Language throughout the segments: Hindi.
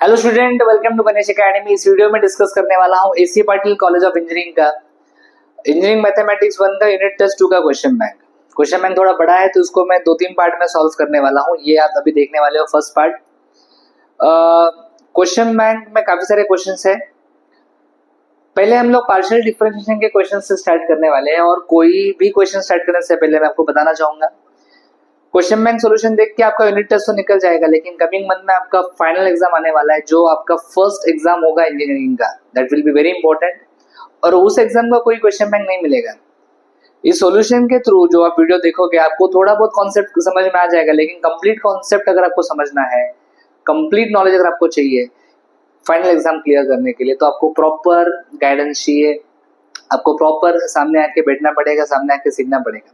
Hello student, welcome to Ganesh academy. इस वीडियो में डिस्कस करने वाला हूं AC Patil college of engineering का इंजीनियरिंग मैथमेटिक्स 1 का यूनिट टेस्ट 2 का क्वेश्चन बैंक। क्वेश्चन बैंक थोड़ा बड़ा है तो उसको मैं 2-3 पार्ट में सॉल्व करने वाला हूं। ये आप अभी देखने वाले हो फर्स्ट पार्ट। क्वेश्चन बैंक में काफी सारे क्वेश्चंस है। पहले हम लोग पार्शियल डिफरेंशिएशन के क्वेश्चन से स्टार्ट करने वाले हैं और कोई भी क्वेश्चन स्टार्ट करने से पहले मैं आपको बताना चाहूंगा, क्वेश्चन बैंक सॉल्यूशन देख के आपका यूनिट टेस्ट तो निकल जाएगा, लेकिन कमिंग मंथ में आपका फाइनल एग्जाम आने वाला है जो आपका फर्स्ट एग्जाम होगा इंजीनियरिंग का। That will be very important और उस एग्जाम का कोई क्वेश्चन बैंक नहीं मिलेगा। इस सॉल्यूशन के थ्रू जो आप वीडियो देखोगे आपको थोड़ा बहुत कॉन्सेप्ट समझ में आ जाएगा, लेकिन कंप्लीट कॉन्सेप्ट अगर आपको समझना है, कंप्लीट नॉलेज अगर आपको चाहिए फाइनल एग्जाम क्लियर करने के लिए, तो आपको प्रॉपर गाइडेंस चाहिए, आपको प्रॉपर सामने आके बैठना पड़ेगा, सामने आके सीखना पड़ेगा।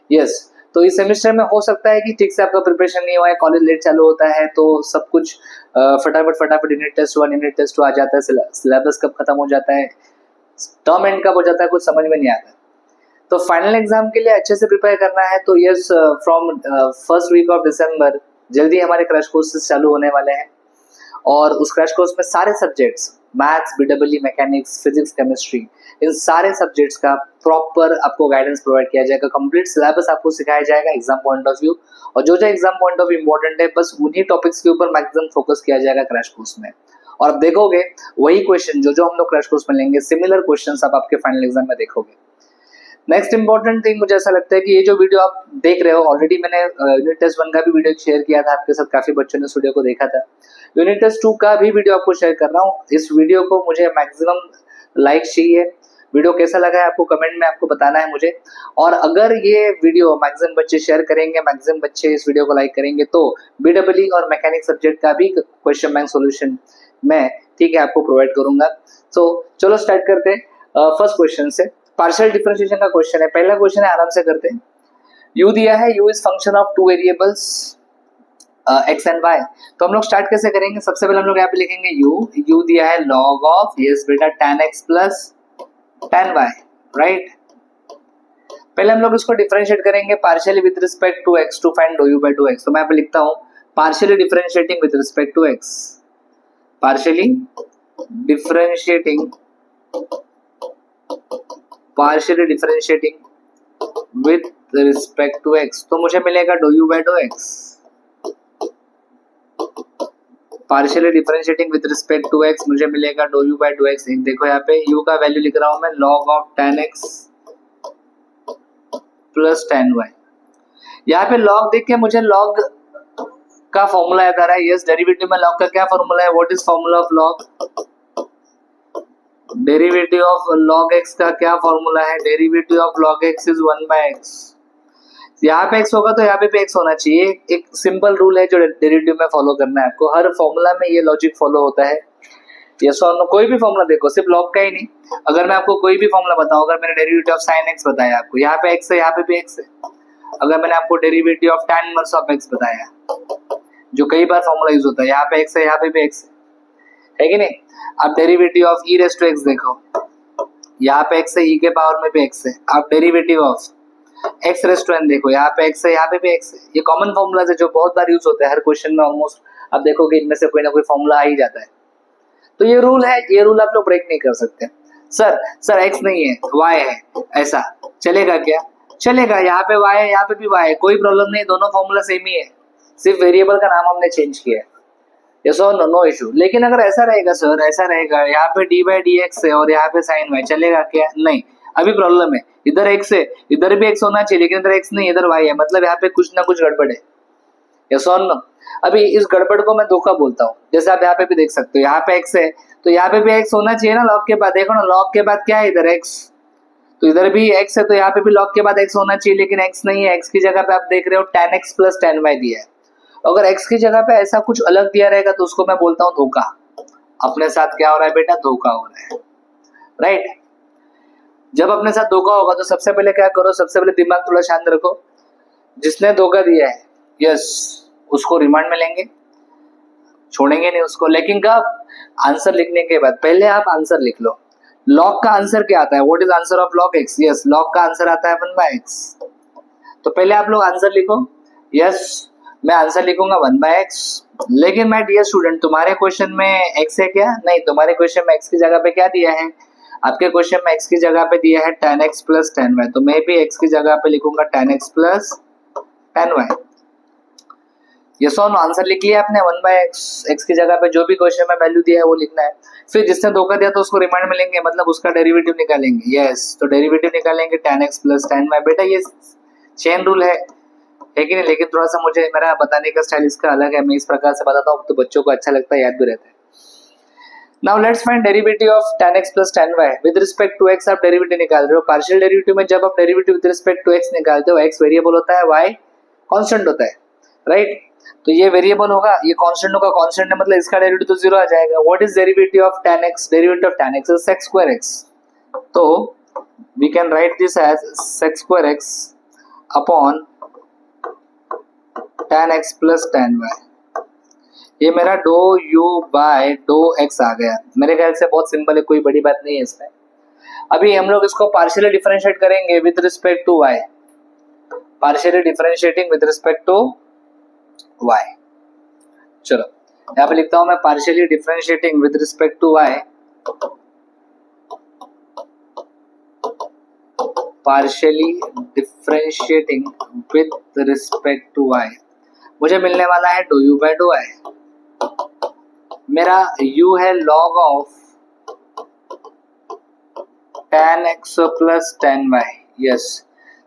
यस, तो इस सेमेस्टर में हो सकता है कि ठीक से आपका प्रिपरेशन नहीं हुआ है, कॉलेज लेट चालू होता है तो सब कुछ फटाफट यूनिट टेस्ट 1 यूनिट टेस्ट 2 आ जाता है, सिलेबस कब खत्म हो जाता है, टर्म एंड कब हो जाता है, कुछ समझ में नहीं आता। तो फाइनल एग्जाम के लिए अच्छे से प्रिपेयर करना है तो yes, from first week of December जल्दी हमारे क्रैश कोर्सेज चालू होने वाले हैं और उस क्रैश कोर्स में सारे subjects, maths, B W, mechanics, physics, chemistry, इन सारे सब्जेक्ट्स का प्रॉपर आपको गाइडेंस प्रोवाइड किया जाएगा। कंप्लीट सिलेबस आपको सिखाया जाएगा एग्जाम पॉइंट ऑफ व्यू, और जो जो exam point of view important है बस उन्हीं टॉपिक्स के ऊपर मैक्सिमम फोकस किया जाएगा क्रैश कोर्स में। और आप देखोगे वही क्वेश्चन जो हम लोग क्रैश कोर्स में लेंगे, सिमिलर क्वेश्चन आप आपके फाइनल एग्जाम में देखोगे। नेक्स्ट इंपॉर्टेंट थिंग मुझे ऐसा लगता है कि ये जो वीडियो आप देख रहे हो, ऑलरेडी मैंने यूनिट टेस्ट 1 का भी वीडियो शेयर किया था आपके साथ, काफी बच्चों ने इस वीडियो को देखा था। यूनिट टेस्ट 2 का भी वीडियो आपको शेयर कर रहा हूँ। इस वीडियो को मुझे मैक्सिमम लाइक चाहिए। वीडियो कैसा लगा है आपको कमेंट में आपको बताना है मुझे, और अगर ये वीडियो मैक्सिमम बच्चे शेयर करेंगे, मैक्सिमम बच्चे इस वीडियो को लाइक करेंगे तो बीडब्ल्यू और मैकेनिक्स सब्जेक्ट का भी क्वेश्चन बैंक सॉल्यूशन मैं ठीक है आपको प्रोवाइड करूंगा। तो चलो स्टार्ट करते हैं फर्स्ट क्वेश्चन से। पार्शियल डिफरेंशिएशन का क्वेश्चन है, पहला क्वेश्चन है, आराम से करते हैं। u दिया है, u is function of two variables x and y। तो हम लोग स्टार्ट कैसे करेंगे, सबसे पहले हम लोग यहाँ पे लिखेंगे u दिया है log ऑफ यस बेटा tan x plus tan y, right. पहले हम लोग इसको डिफरेंशिएट करेंगे partially with respect to x to find dou by dou x। तो मैं यहाँ पे लिखता हूँ partially differentiating with respect to x, partially differentiating with respect to x, तो मुझे मिलेगा dou by dou x। Partially differentiating with respect to x मुझे मिलेगा dou by dou x। देखो यहाँ पे u का वैल्यू लिख रहा हूं मैं log of tan x plus tan y। यहाँ पे log देख के मुझे log का फॉर्मूला याद आ रहा है। यस, डेरिवेटिव में log का क्या फॉर्मूला है, what is formula of log? Derivative of log x का क्या फॉर्मूला है, derivative of log x is 1 by x। यहाँ पे x होगा तो यहाँ पे x होना चाहिए। एक सिंपल रूल है जो डेरिवेटिव में फॉलो करना है आपको, हर फॉर्मूला में ये लॉजिक फॉलो होता है। यस और नो, कोई भी फॉर्मूला देखो, सिर्फ log का ही नहीं, अगर मैं आपको कोई भी फॉर्मूला बताऊं, अगर मैंने डेरिवेटिव ऑफ sin x बताया आपको, यहाँ पे x है, यहाँ पे भी x है। अगर मैंने आपको derivative of tan inverse of x बताया, जो कई बार फॉर्मूला यूज होता है, यहाँ पे x है, यहाँ पे भी x है कि नहीं। आप derivative of e raise to x देखो, यहाँ पे x है, e के पावर में भी x है। आप derivative of x raise to n देखो, यहाँ पे x है, यहाँ पे भी x है। ये कॉमन फॉर्मूलाज है जो बहुत बार यूज होता है हर क्वेश्चन में, ऑलमोस्ट आप देखोगे इनमें से कोई ना कोई फॉर्मूला आ ही जाता है। तो ये रूल है, ये रूल आप लोग ब्रेक नहीं कर सकते। सर x नहीं है y है, ऐसा चलेगा क्या? चलेगा, यहाँ पे y है, यहाँ पे भी y है, कोई प्रॉब्लम नहीं, दोनों फॉर्मूला सेम ही है, सिर्फ वेरिएबल का नाम हमने चेंज किया है। यस और नो इशू। लेकिन अगर ऐसा रहेगा सर, ऐसा रहेगा, यहाँ पे d by dx है और यहाँ पे sin y, चलेगा क्या? नहीं, अभी प्रॉब्लम है, इधर x है, इधर भी x होना चाहिए, लेकिन इधर x नहीं, इधर y है, मतलब यहाँ पे कुछ ना कुछ गड़बड़ है। यस और नो। अभी इस गड़बड़ को मैं धोखा बोलता हूँ, जैसे आप यहाँ पे भी देख सकते हो, यहाँ पे x है तो यहाँ पे भी x होना चाहिए ना log के बाद। देखो ना, log के बाद क्या है, इधर x, तो इधर भी x है तो यहाँ पे भी log के बाद x होना चाहिए, लेकिन x नहीं है। x की जगह पे आप देख रहे हो tan x plus tan y दिया है। अगर x की जगह पे ऐसा कुछ अलग दिया रहेगा तो उसको मैं बोलता हूँ धोखा। अपने साथ क्या हो रहा है बेटा, धोखा हो रहा है, राइट। जब अपने साथ धोखा होगा तो सबसे पहले क्या करो, सबसे पहले दिमाग थोड़ा शांत रखो, जिसने धोखा दिया है यस उसको रिमांड में लेंगे, छोड़ेंगे नहीं उसको। लेकिन कब? आंसर लिखने के बाद। पहले आप आंसर लिख लो। log का आंसर क्या आता है, what is answer of log x? Yes, log का आंसर आता है 1 by x। तो पहले आप लोग आंसर लिखो। यस, मैं आंसर लिखूंगा 1/x। लेकिन माय डियर स्टूडेंट, तुम्हारे क्वेश्चन में x है क्या? नहीं, तुम्हारे क्वेश्चन में x की जगह पे क्या दिया है? आपके क्वेश्चन में x की जगह पे दिया है tan x plus tan y, तो मैं भी x की जगह पे लिखूंगा tan x plus tan y। ये सो आंसर लिख लिया आपने 1/x। x की जगह पे जो भी क्वेश्चन में वैल्यू दिया है वो लिखना है। फिर जिसने धोखा दिया तो उसको रिमाइंड में लेंगे, मतलब उसका डेरिवेटिव निकालेंगे। यस, तो डेरिवेटिव निकालेंगे tan x plus tan y। बेटा ये चेन रूल है कि नहीं? लेकिन थोड़ा सा मुझे मेरा बताने का स्टाइल इसका अलग है, मैं इस प्रकार से बताता हूँ तो बच्चों को अच्छा लगता है, याद भी रहता है। Now let's find derivative of tan x plus tan y with respect to x। आप डेरिवेटिव निकाल रहे हो पार्शियल डेरिवेटिव में। जब आप derivative with respect to x निकालते हो, x वेरिएबल होता है, y कांस्टेंट होता है, राइट? तो ये वेरिएबल होगा, ये कांस्टेंट होगा, कांस्टेंट है मतलब इसका डेरिवेटिव तो 0 आ जाएगा। What is derivative of tan x? Derivative of tan x is sec square x। तो we can write this as sec square x upon tan x plus tan y। ये मेरा डो u बाय डो x आ गया। मेरे ख्याल से बहुत सिंपल है, कोई बड़ी बात नहीं है इसमें। अभी हम लोग इसको पार्शियली डिफरेंशिएट करेंगे with respect to y। Partially differentiating with respect to y। चलो यहाँ पे लिखता हूं मैं partially differentiating with respect to y। Partially differentiating with respect to y मुझे मिलने वाला है डो u बाय डो y। मेरा u है log of tan x plus tan y। Yes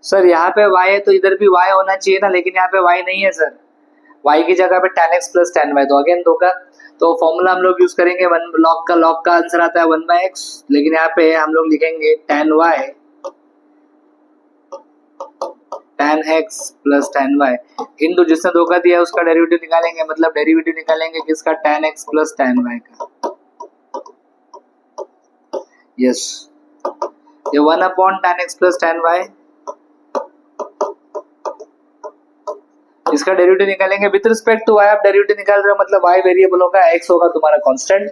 sir, यहाँ पे y है तो इधर भी y होना चाहिए ना, लेकिन यहाँ पे y नहीं है सर। y की जगह पे tan x plus tan y, तो अगेन धोखा। तो फॉर्मूला हम लोग यूज करेंगे log का आंसर आता है 1/x, लेकिन यहाँ पे हम लोग लिखेंगे tan y tan x plus tan y। इन दो जिसने धोखा दिया उसका डेरिवेटिव निकालेंगे, मतलब डेरिवेटिव निकालेंगे किसका? tan x plus tan y का। यस, ये 1 upon tan x plus tan y, इसका डेरिवेटिव निकालेंगे विद रिस्पेक्ट टू y। आप डेरिवेटिव निकाल रहे हो मतलब y वेरिएबल होगा, x होगा तुम्हारा कांस्टेंट।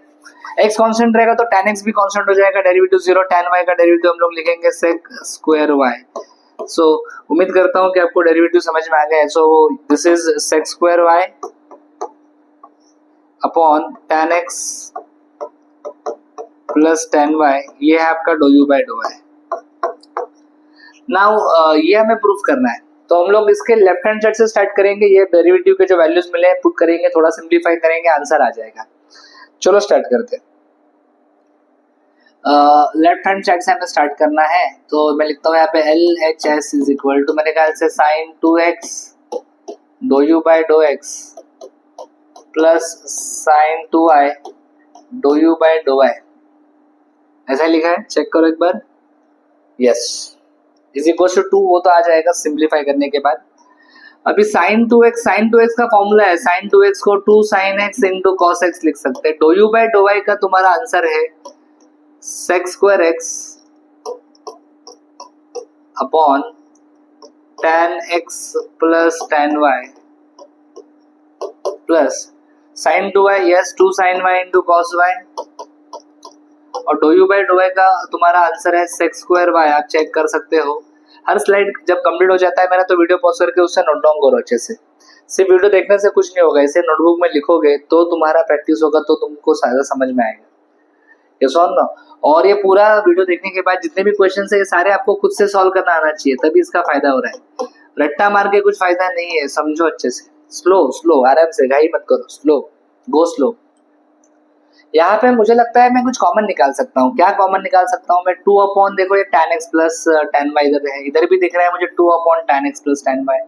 x कांस्टेंट रहेगा तो tan x भी कांस्टेंट हो जाएगा, डेरिवेटिव 0। tan y का डेरिवेटिव हम लोग लिखेंगे sec स्क्वायर y। सो उम्मीद करता हूं कि आपको डेरिवेटिव समझ में आ गया है। So this is sec square y upon tan x plus tan y। ये है आपका डो u by dough y। Now ये हमें प्रूफ करना है, तो हम लोग इसके लेफ्ट हैंड साइड से स्टार्ट करेंगे। ये डेरिवेटिव के जो वैल्यूज मिले हैं पुट करेंगे, थोड़ा सिंप्लीफाई करेंगे, आंसर आ जाएगा। चलो स्टार्ट करते हैं। लेफ्ट हैंड साइड से हमें स्टार्ट करना है, तो मैं लिखता हूँ यहाँ पे LHS इज इक्वल टू, मेरे ख्याल से sin 2x डो u by dough x plus sin 2y डो u बाय डो y। ऐसा लिखा है, चेक करो एक बार। यस, इज इक्वल टू 2, वो तो आ जाएगा सिंप्लीफाई करने के बाद। अभी sin 2x का फॉर्मूला है, sin 2x को 2 sin x into cos x लिख सकते हैं। डो u बाय डो y का तुम्हारा आंसर है sec square x upon tan x plus tan y plus sin 2y, yes 2 sin y into cos y, और डो u बाय डो y का तुम्हारा आंसर है sec स्क्वायर y। आप चेक कर सकते हो। हर स्लाइड जब कंप्लीट हो जाता है मेरा, तो वीडियो पॉज करके उससे नोट डाउन करो अच्छे से। सिर्फ वीडियो देखने से कुछ नहीं होगा, इसे नोटबुक में लिखोगे तो तुम्हारा प्रैक्टिस होगा, तो तुमको ज्यादा समझ में आएगा। ये सॉल्व ना, और ये पूरा वीडियो देखने के बाद जितने भी क्वेश्चन है ये सारे आपको खुद से सॉल्व करना आना चाहिए, तभी इसका फायदा हो रहा है। रट्टा मार के कुछ फायदा नहीं है, समझो अच्छे से। स्लो आराम से, घाई मत करो, स्लो गो स्लो। यहाँ पे मुझे लगता है मैं कुछ कॉमन निकाल सकता हूँ। क्या कॉमन निकाल सकता हूँ मैं? 2 अपॉन, देखो ये tan x plus tan y इधर है, इधर भी दिख रहा है मुझे 2 upon tan x plus tan y।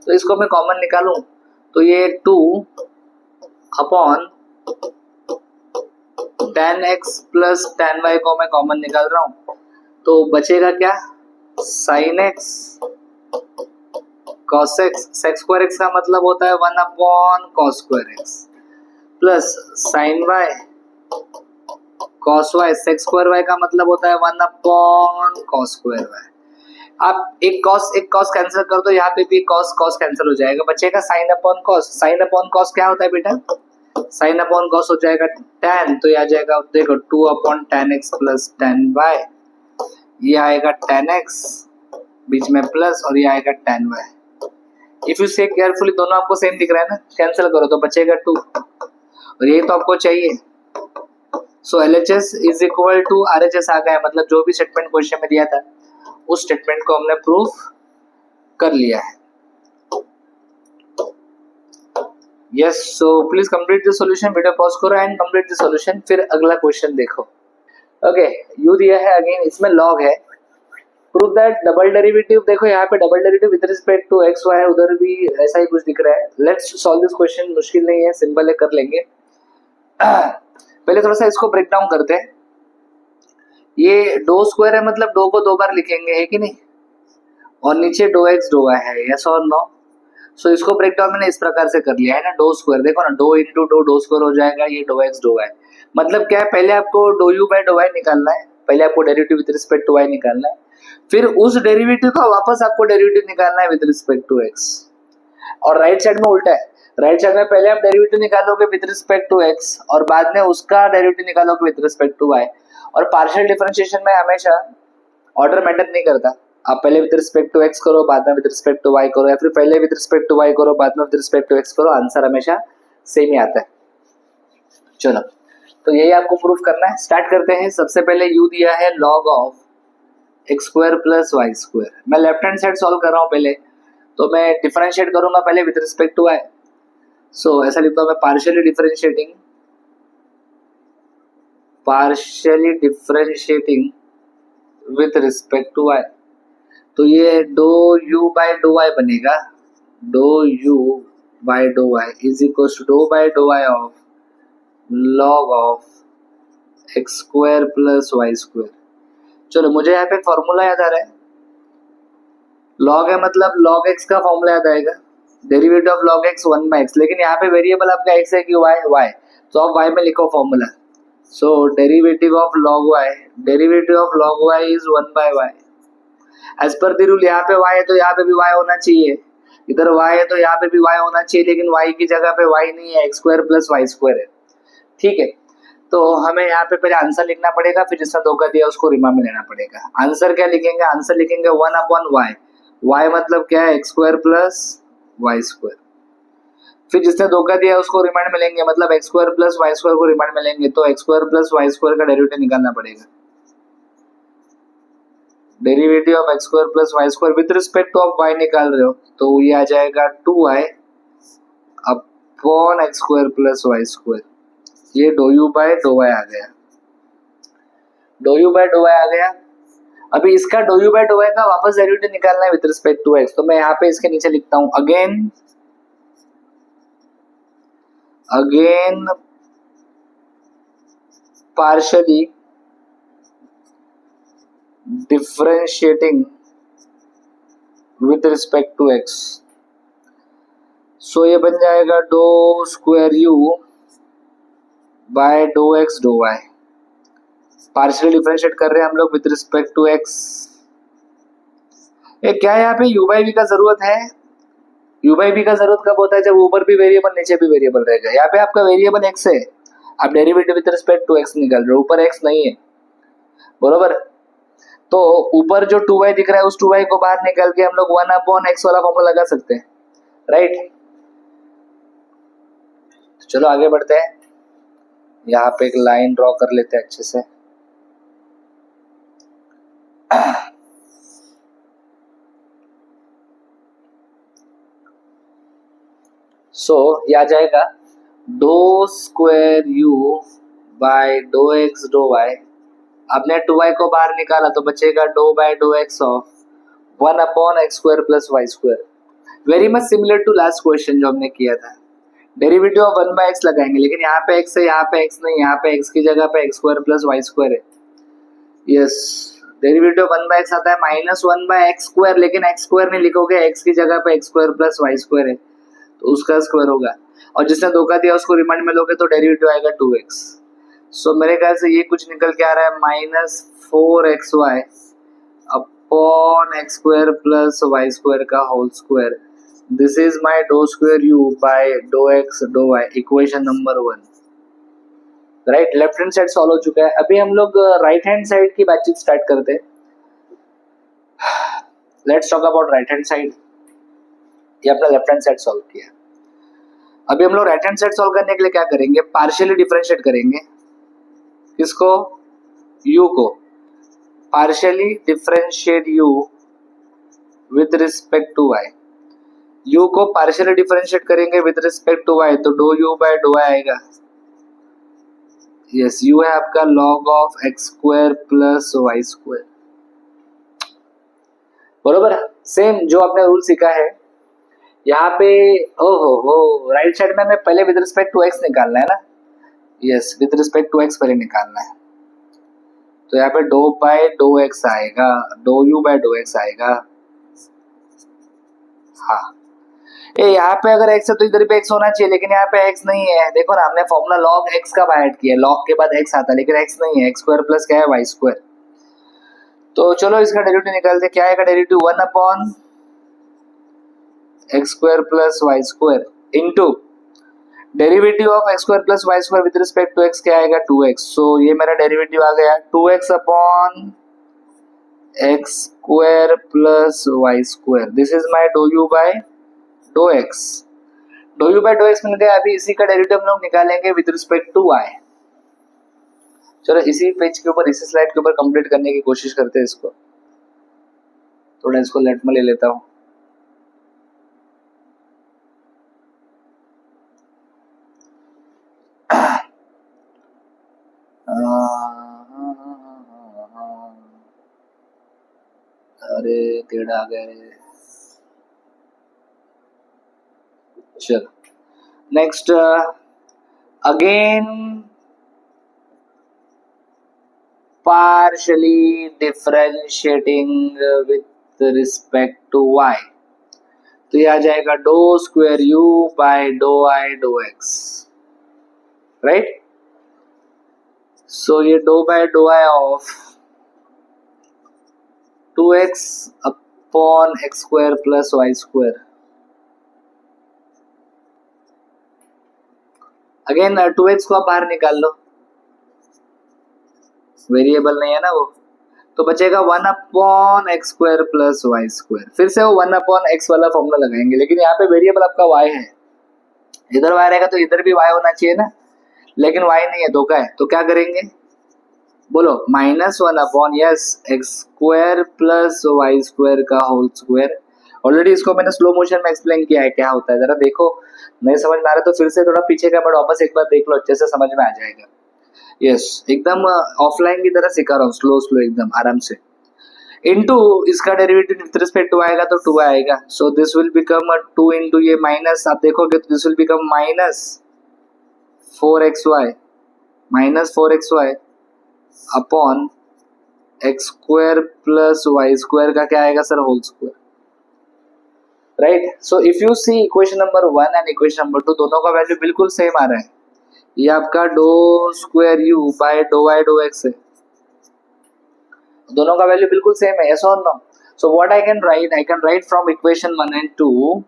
तो इसको मैं कॉमन निकालूं तो ये 2 upon tan x plus tan y को मैं कॉमन निकाल रहा हूँ, तो बचेगा क्या? sin x cos x। sec square x का मतलब होता है 1 upon cos square x plus sin y cos y। sec square y का मतलब होता है 1 अपॉन cos स्क्वायर y। आप एक cos कैंसिल कर दो, यहाँ पे भी cos कैंसिल हो जाएगा, बचेगा sin upon cos। sin upon cos क्या होता है बेटा? sin अपॉन cos हो जाएगा tan, तो ये आ जाएगा, देखो 2 upon tan x plus tan y, ये आएगा tan x बीच में प्लस, और ये आएगा tan y। इफ यू से केयरफुली दोनों आपको सेम दिख रहा है ना, कैंसिल करो तो बचेगा 2 और ये तो आपको चाहिए। So LHS is equal to RHS आ गया, मतलब जो भी स्टेटमेंट क्वेश्चन में दिया था उस स्टेटमेंट को हमने प्रूफ कर लिया है। Yes, so please complete the solution, video pause करो एंड कंप्लीट द सॉल्यूशन, फिर अगला क्वेश्चन देखो। ओके, यू दिया है अगेन, इसमें लॉग है, प्रूव दैट डबल डेरिवेटिव, देखो यहाँ पे double derivative with respect to X Y है, उधर भी ऐसा ही कुछ दिख रहा है। लेट्स सॉल्व दिस क्वेश्चन, मुश्किल नहीं है, सिंपल है, कर लेंगे। पहले थोड़ा सा इसको ब्रेक डाउन करते हैं। ये डो स्क्वायर है, मतलब डो को 2 बार लिखेंगे, है कि नहीं, और नीचे डो एक्स डो वाई है, यस और नो। सो इसको ब्रेक डाउन मैंने इस प्रकार से कर लिया है ना, डो स्क्वायर, देखो ना, डो इंटू डो, डो स्क्वायर हो जाएगा, ये डो एक्स डो वाई, मतलब क्या है, पहले आपको डो यू बाय डो वाई निकालना है, पहले आपको derivative with respect to Y निकालना है, फिर उस डेरिवेटिव का वापस आपको डेरिवेटिव निकालना है विद रिस्पेक्ट टू एक्स। और राइट साइड में उल्टा है, राइट साइड में पहले आप डेरिवेटिव निकालोगे विद रिस्पेक्ट टू एक्स और बाद में उसका डेरिवेटिव निकालोगे विद रिस्पेक्ट टू वाई। और पार्शियल डिफरेंशिएशन में हमेशा ऑर्डर मैटर नहीं करता, आप पहले विद रिस्पेक्ट टू एक्स करो, बाद में विद रिस्पेक्ट टू वाई करो, या फिर पहले विद रिस्पेक्ट टू वाई करो, बाद में विद रिस्पेक्ट टू एक्स करो, आंसर हमेशा सेम ही आता है। चलो, तो यही आपको प्रूफ करना है, स्टार्ट करते हैं। सबसे पहले यू दिया है log of x square plus Y square, मैं लेफ्ट हैंड साइड सॉल्व कर रहा हूँ पहले, तो मैं डिफरेंशिएट करूंगा पहले with respect to y. So ऐसा लिखता हूँ मैं, partially differentiating with respect to y, तो ये do you by dough y बनेगा, do you by dough y is equal to dough by dough y of log of x square plus Y square. चलो, मुझे यहाँ पे फॉर्मूला याद आ रहा है, लॉग है मतलब लॉग एक्स का फॉर्मूला याद आएगा, derivative of log X 1 by X, लेकिन यहाँ पे वेरिएबल आपका एक्स है कि वाई, वाई, तो आप वाई में लिखो formula. So derivative of log Y, derivative of log Y is 1 by Y. As per the rule यहाँ पे y है तो यहाँ पे भी y होना चाहिए, इधर y है तो यहाँ पे भी y होना चाहिए, लेकिन y की जगह पे y नहीं है, x square plus Y square है, ठीक है। तो हमें यहाँ पे पहले आंसर लिखना पड़ेगा, फिर जिसने धोखा दिया उसको रिमा में लेना पड़ेगा। आंसर क्या लिखेंगे, आंसर लिखेंगे 1 अपॉन वाई, वाई मतलब क्या है, x square plus Y square, फिर जिसने धोखा दिया उसको रिमाइंड में लेंगे, मतलब x square plus Y square को रिमाइंड में लेंगे, तो x square plus Y square का डेरिवेटिव निकालना पड़ेगा, derivative of x square plus Y square with respect of y निकाल रहे हो, तो ये आ जाएगा 2y upon x square plus Y square, ये do you by dough y आ गया, dough you by dough y आ गया। अभी इसका do you by dough y का वापस डेरिवेटिव निकालना है विद रिस्पेक्ट टू एक्स, तो मैं यहाँ पे इसके नीचे लिखता हूँ again partially differentiating with respect to x, so ये बन जाएगा dough square you by dough x dough y, partially differentiate कर रहे हैं हम लोग विद रिस्पेक्ट टू एक्स। ये क्या है, यहाँ पे यू बाई वी का जरूरत है, यू बाई वी का जरूरत कब होता है, जब ऊपर भी वेरिएबल नीचे भी वेरिएबल रहेगा। यहाँ पे आपका वेरिएबल एक्स है, आप derivative with respect to X निकाल रहे हो, ऊपर एक्स नहीं है, बरोबर। तो ऊपर जो 2y दिख रहा है उस 2y को बाहर निकाल के हम लोग 1 अपॉन एक्स वाला फॉर्मूला लगा सकते हैं, राइट। चलो आगे बढ़ते हैं, यहाँ पे एक लाइन ड्रॉ कर लेते हैं अच्छे से। सो ये आ जाएगा dough square you by dough x dough Y, आपने 2y को बाहर निकाला तो बचेगा डो by dough x of 1 upon x square plus Y square, very much similar to last question जो हमने किया था। डेरिवेटिव ऑफ 1 बाय एक्स लगाएंगे, लेकिन यहाँ पे x है, यहाँ पे x नहीं, यहाँ पे x की जगह पे x square plus Y square है। Yes, derivative of 1 by x आता है माइनस 1 बाय एक्स स्क्वायर, लेकिन एक्स स्क्वायर नहीं लिखोगे, x की जगह पे x square plus Y square है, तो उसका स्क्वायर होगा, और जिसने धोखा दिया उसको रिमाइंड में लोगे तो डेरिवेटिव आएगा 2x। सो मेरे ख्याल से ये कुछ निकल के आ रहा है minus 4xy upon x square plus Y square का whole square, this is my do square you by dough x dough y, equation number 1, right. Left hand side solve हो चुका है, अभी हम लोग राइट हैंड साइड की बातचीत स्टार्ट करते हैं। Let's talk about right hand side. ये अपना लेफ्ट हैंड साइड सॉल्व किया। अभी हम लोग राइट हैंड साइड सॉल्व करने के लिए क्या करेंगे, पार्शियली डिफरेंशिएट करेंगे। किसको? u को। Partially differentiate u with respect to y। u को पार्शियली डिफरेंशिएट करेंगे विद रिस्पेक्ट टू y, तो doe u by dough y आएगा। यस, u है आपका log of x square plus Y square, बरोबर। सेम जो आपने रूल सीखा है यहाँ पे। ओहो, राइट साइड में हमें पहले विद रिस्पेक्ट टू x निकालना है ना। Yes, with respect to x पहले निकालना है, तो यहाँ पे डो बाय डो x आएगा, doe u by dough x आएगा। हाँ, यहाँ पे अगर x है तो इधर भी x होना चाहिए, लेकिन यहाँ पे x नहीं है। देखो ना, हमने फॉर्मूला log x का ऐड किया, log के बाद x आता है, लेकिन x नहीं है। x स्क्वायर प्लस क्या है, y स्क्वायर। तो चलो इसका डेरिवेटिव निकालते। क्या आएगा derivative? 1 upon x square plus Y square into derivative of x square plus Y square with respect to x क्या आएगा, 2x। सो ये मेरा डेरिवेटिव आ गया 2x upon x square plus Y square. This is my doe u by dough x। Doe u by dough x मिल गया। अभी इसी का डेरिवेटिव हम लोग निकालेंगे विद रिस्पेक्ट टू y। चलो इसी पेज के ऊपर, इसी स्लाइड के ऊपर कंप्लीट करने की कोशिश करते हैं इसको। थोड़ा इसको लेफ्ट में ले लेता हूँ। अरे टेढ़ा आ गया रे। चलो next, again partially differentiating with respect to y, तो ये आ जाएगा dough square u by do i do x, right. So ये do by do i of 2x upon x square plus Y square. Again 2x को आप बाहर निकाल लो, वेरिएबल नहीं है ना वो, तो बचेगा 1 upon x square plus Y square. फिर से वो 1 अपॉन एक्स वाला फॉर्मूला लगाएंगे, लेकिन यहाँ पे वेरिएबल आपका y है। इधर y रहेगा तो इधर भी y होना चाहिए ना, लेकिन y नहीं है, धोखा है। तो क्या करेंगे, बोलो, -1 upon yes x square plus Y square का होल स्क्वायर। ऑलरेडी इसको मैंने स्लो मोशन में एक्सप्लेन किया है क्या होता है, जरा देखो। नहीं समझ में आ रहा तो फिर से थोड़ा पीछे का बट वापस एक बार देख लो, अच्छे से समझ में आ जाएगा। यस, एकदम ऑफलाइन की तरह सिखा रहा हूँ, स्लो एकदम आराम से। इनटू इसका डेरिवेटिव विद रिस्पेक्ट टू आएगा तो 2 आएगा। So this will become 2 into ये माइनस, आप देखोगे तो this will become -4xy -4xy upon x square plus Y square का क्या आएगा sir, whole square, right. So if you see equation number 1 and equation number 2, दोनों का वैल्यू बिल्कुल सेम आ रहा है। ये आपका doe square u by dough y dough x है, दोनों का वैल्यू बिल्कुल सेम है, yes or no? So what I can write from equation 1 and 2,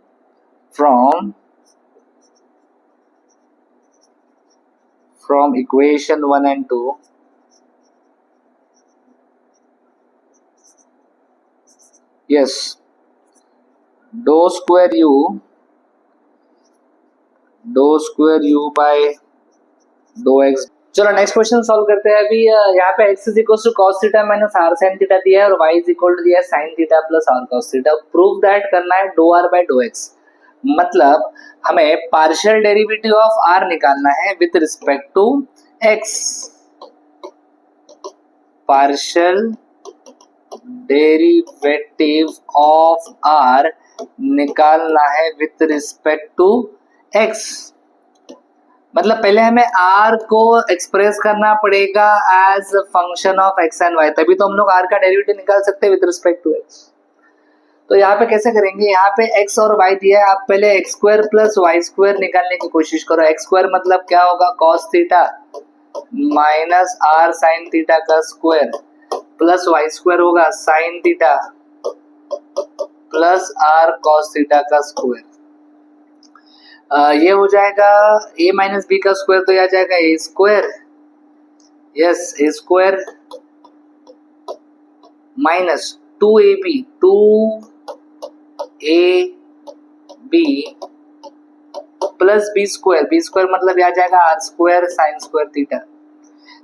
from equation 1 and 2, yes, doe square u by dough x। चलो नेक्स्ट क्वेश्चन सॉल्व करते हैं। अभी यहाँ पे x is equal to cos theta minus r sin theta दिया है और y इज इक्वल टू दिया है sin theta plus r cos theta. Prove that करना है doe r by dough x, मतलब हमें पार्शियल डेरिवेटिव ऑफ r निकालना है with respect to x। Partial derivative of r निकालना है विद रिस्पेक्ट टू x, मतलब पहले हमें r को एक्सप्रेस करना पड़ेगा as function of x and y, तभी तो हम लोग r का डेरिवेटिव निकाल सकते हैं विद रिस्पेक्ट टू x। तो यहाँ पे कैसे करेंगे, यहाँ पे x और y दिया है, आप पहले x square plus Y square निकालने की कोशिश करो। x स्क्वायर मतलब क्या होगा, cos theta minus r sin theta का स्क्वायर प्लस वाई स्क्वायर होगा sin theta plus r cos theta का स्क्वायर। ये हो जाएगा a माइनस बी का स्क्वायर, तो यह आ जाएगा a square, yes a square minus 2ab 2a b plus b square मतलब आ जाएगा r square sine square theta.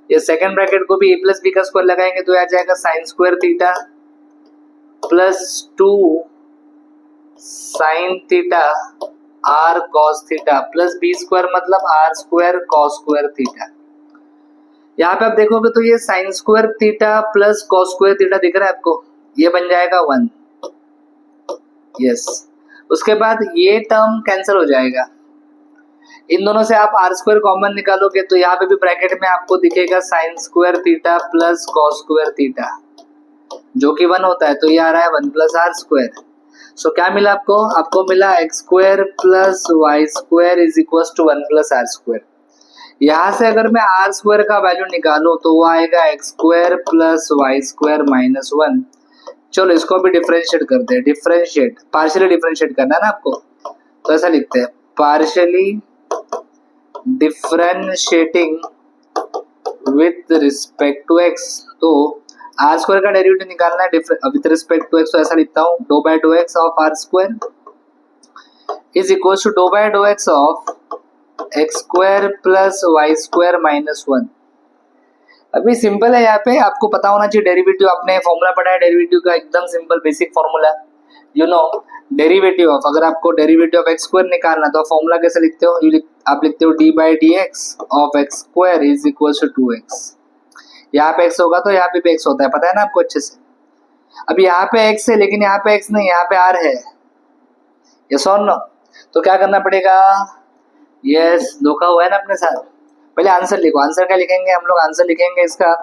ये सेकंड ब्रैकेट को भी ए प्लस बी का स्क्वायर लगाएंगे तो आ जाएगा sine square theta plus 2 sine theta r cos theta plus b square मतलब r square cos square theta. यहाँ पे आप देखोगे तो ये sine square theta plus cos square theta दिख रहा है आपको, ये बन जाएगा 1। यस, उसके बाद ये टर्म कैंसिल हो जाएगा, इन दोनों से आप आर स्क्वायर कॉमन निकालोगे तो यहाँ पे भी ब्रैकेट में आपको दिखेगा sign square theta plus cos square theta जो कि 1 होता है, तो ये आ रहा है 1 प्लस आर स्क्वायर। सो क्या मिला आपको? आपको मिला x square plus Y square is equal to 1 plus r square. यहाँ से अगर मैं आर स्क्वायर का वैल्यू निकालूं तो वो आएगा x square plus Y square minus 1। चलो इसको भी डिफरेंशिएट करते हैं, डिफरेंशिएट पार्शियली डिफरेंशिएट करना है ना आपको, तो ऐसा लिखते हैं partially differentiating with respect to x. तो आर स्क्वायर का डेरिवेटिव निकालना है विथ रिस्पेक्ट टू एक्स, तो ऐसा लिखता हूँ doe by dough x of r square is equal to dough by dough x of x square plus Y square minus 1। अभी सिंपल है, यहाँ पे आपको पता होना चाहिए डेरिवेटिव, आपने फॉर्मूला पढ़ा है डेरिवेटिव का, एकदम simple basic formula, you know derivative of, अगर आपको डेरिवेटिव ऑफ एक्स स्क्वायर निकालना तो फॉर्मूला कैसे लिखते हो? आप लिखते हो d by d x of x square is equal to 2x। यहाँ पे x होगा तो यहाँ पे भी x होता है, पता है ना आपको अच्छे से। अब यहाँ पे x है लेकिन यहाँ पे x नहीं, यहाँ पे r है, यस और नो? तो क्या करना पड़ेगा? यस, धोखा हुआ है ना अपने साथ। पहले आंसर लिखो, आंसर क्या लिखेंगे हम लोग? आंसर लिखेंगे इसका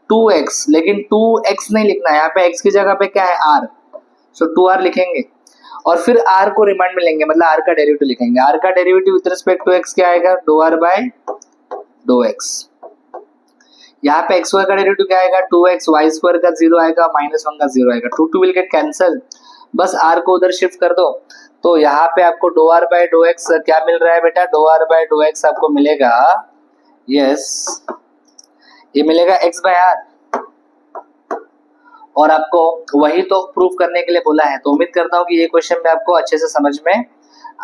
2x, लेकिन 2x नहीं लिखना है, यहाँ पे x की जगह पे क्या है r, सो 2r लिखेंगे और फिर r को रिमाइंड में लेंगे, मतलब r का डेरिवेटिव लिखेंगे। r का derivative with respect to x क्या आएगा? Doe r by dough x। यहाँ पे x स्क्वायर का डेरिवेटिव क्या आएगा? 2x, y स्क्वायर का 0 आएगा, माइनस 1 का 0 आएगा, 2 विल गेट कैंसल, बस r को उधर शिफ्ट कर दो। तो यहाँ पे आपको doe r by dough x क्या मिल रहा है बेटा? Doe r by dough x आपको मिलेगा, यस, ये मिलेगा x बाय r, और आपको वही तो प्रूफ करने के लिए बोला है। तो उम्मीद करता हूँ कि ये क्वेश्चन में आपको अच्छे से समझ में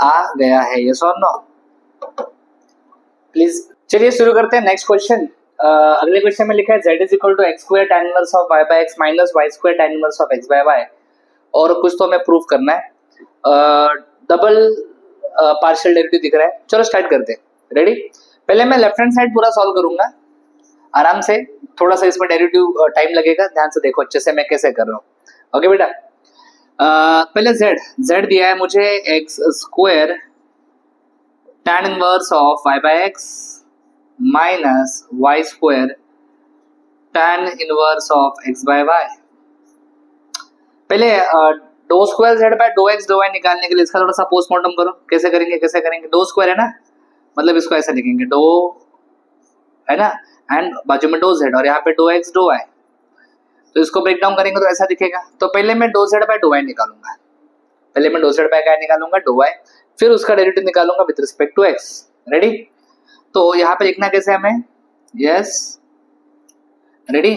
आ गया है, यस और नो? प्लीज चलिए शुरू करते हैं नेक्स्ट क्वेश्चन। अगले क्वेश्चन में लिखा है z is equal to x square tan inverse of y by x minus y square tan inverse of x by y, और कुछ तो हमें प्रूफ करना है। डबल पार्शियल डेरिवेटिव दिख रहा है, चलो स्टार्ट करते हैं। रेडी? पहले मैं लेफ्ट हैंड साइड पूरा सॉल्व करूंगा आराम से, थोड़ा सा इसमें डेरिवेटिव टाइम लगेगा, ध्यान से देखो अच्छे से मैं कैसे कर रहा हूँ। ओके बेटा, पहले z दिया है मुझे x square tan inverse of y by x minus y square tan inverse of x by y। पहले doe square z by dough x dough y निकालने के लिए इसका थोड़ा सा पोस्टमार्टम करो, कैसे करेंगे? डो स्क्वायर है ना, मतलब इसको ऐसा लिखेंगे, डो है ना, एंड बाजू में डो z और यहाँ पे डो x डो y, तो इसको ब्रेक डाउन करेंगे तो ऐसा दिखेगा। तो पहले मैं doe z by dough y निकालूंगा, पहले मैं डो z बाय क्या निकालूंगा? डो y, फिर उसका डेरिवेटिव निकालूंगा with respect to x। Ready? तो यहाँ पे लिखना कैसे हमें? Yes, ready?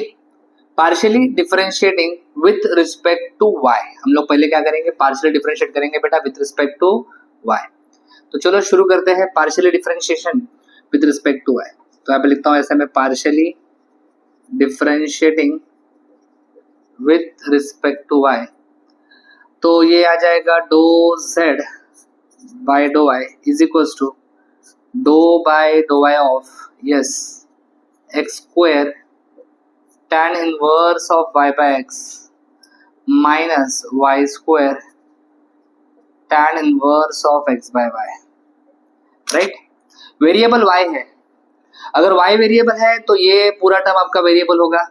Partially differentiating with respect to y। हम लोग पहले क्या करेंगे? पार्शियली डिफरेंशिएट करेंगे बेटा विथ रिस्पेक्ट टू y। तो चलो शुरू करते हैं partially differentiation with respect to y। तो यहाँ पे लिखता हूँ ऐसे में partially differentiating with respect to y, तो ये आ जाएगा doe z by dough y is equals to dough by dough y of, yes, x square tan inverse of y by x minus y square tan inverse of x by y। Right? Variable y है, अगर y वेरिएबल है तो ये पूरा टर्म आपका वेरिएबल होगा,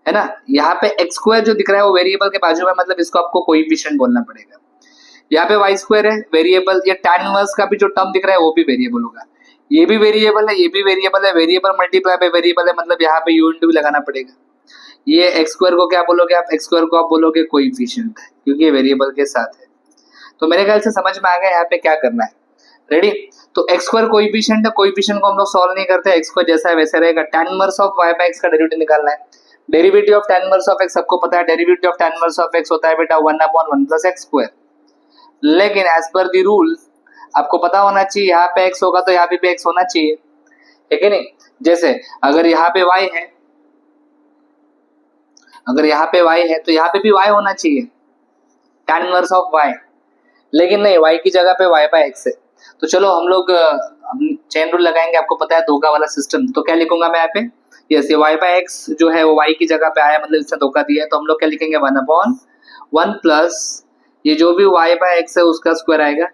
है ना? यहाँ पे x स्क्वायर जो दिख रहा है वो वेरिएबल के बाजू में, मतलब इसको आपको कोएफिशिएंट बोलना पड़ेगा। यहाँ पे y स्क्वायर है वेरिएबल, ये tan इनवर्स का भी जो टर्म दिख रहा है वो भी वेरिएबल होगा, ये भी वेरिएबल है, ये भी वेरिएबल है, वेरिएबल मल्टीप्लाई बाय वेरिएबल है, मतलब यहाँ पे यू इंटू भी लगाना पड़ेगा। ये एक्स स्क्वायर को क्या बोलोगे आप? एक्स स्क्वायर को आप बोलोगे कोएफिशिएंट है, क्योंकि ये वेरिएबल के साथ है। तो मेरे ख्याल से समझ में आ गया यहाँ पे क्या करना है। रेडी? तो एक्स स्क्वायर कोएफिशिएंट है, कोएफिशिएंट को हम लोग सॉल्व नहीं करते, एक्स स्क्वायर जैसा है वैसे रहेगा। tan inverse of y by x का डेरिवेटिव निकालना है। Derivative of tan inverse of x सबको पता है, derivative of tan inverse of x होता है बेटा 1/1 प्लस x स्क्वायर। लेकिन एज पर द रूल आपको पता होना चाहिए यहाँ पे x होगा तो यहाँ पे भी x होना चाहिए, है कि नहीं। जैसे अगर यहाँ पे y है, अगर यहाँ पे y है तो यहाँ पे भी y होना चाहिए, tan इनवर्स ऑफ y। लेकिन नहीं, y की जगह पे y बाय x है। तो चलो हम लोग चेन रूल लगाएंगे। आपको पता है धोखा वाला सिस्टम, तो क्या लिखूंगा मैं यहाँ पे, यस ये y बाय x जो है वो y की जगह पे आया, मतलब इसने धोखा दिया है। तो हम लोग क्या लिखेंगे, 1/1 प्लस ये जो भी y बाय x है उसका स्क्वायर आएगा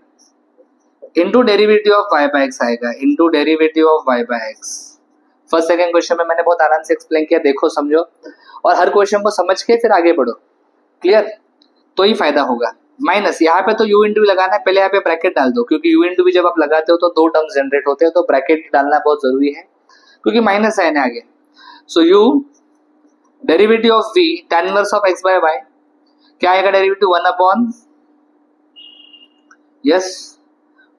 into derivative of y by x आएगा, into derivative of y by x। First second question में मैंने बहुत आराम से एक्सप्लेन किया, देखो समझो और हर क्वेश्चन को समझ के फिर आगे बढ़ो, क्लियर, तो ही फायदा होगा। माइनस यहाँ पे तो u इंटू लगाना है, पहले यहाँ पे ब्रैकेट डाल दो, क्योंकि u इंटू भी जब आप लगाते हो तो दो टर्म्स जनरेट होते हैं, तो ब्रैकेट डालना बहुत जरूरी है क्योंकि माइनस है ना आगे। So u derivative of v tan inverse of x by y क्या आएगा, डेरिवेटिव 1 अपॉन, यस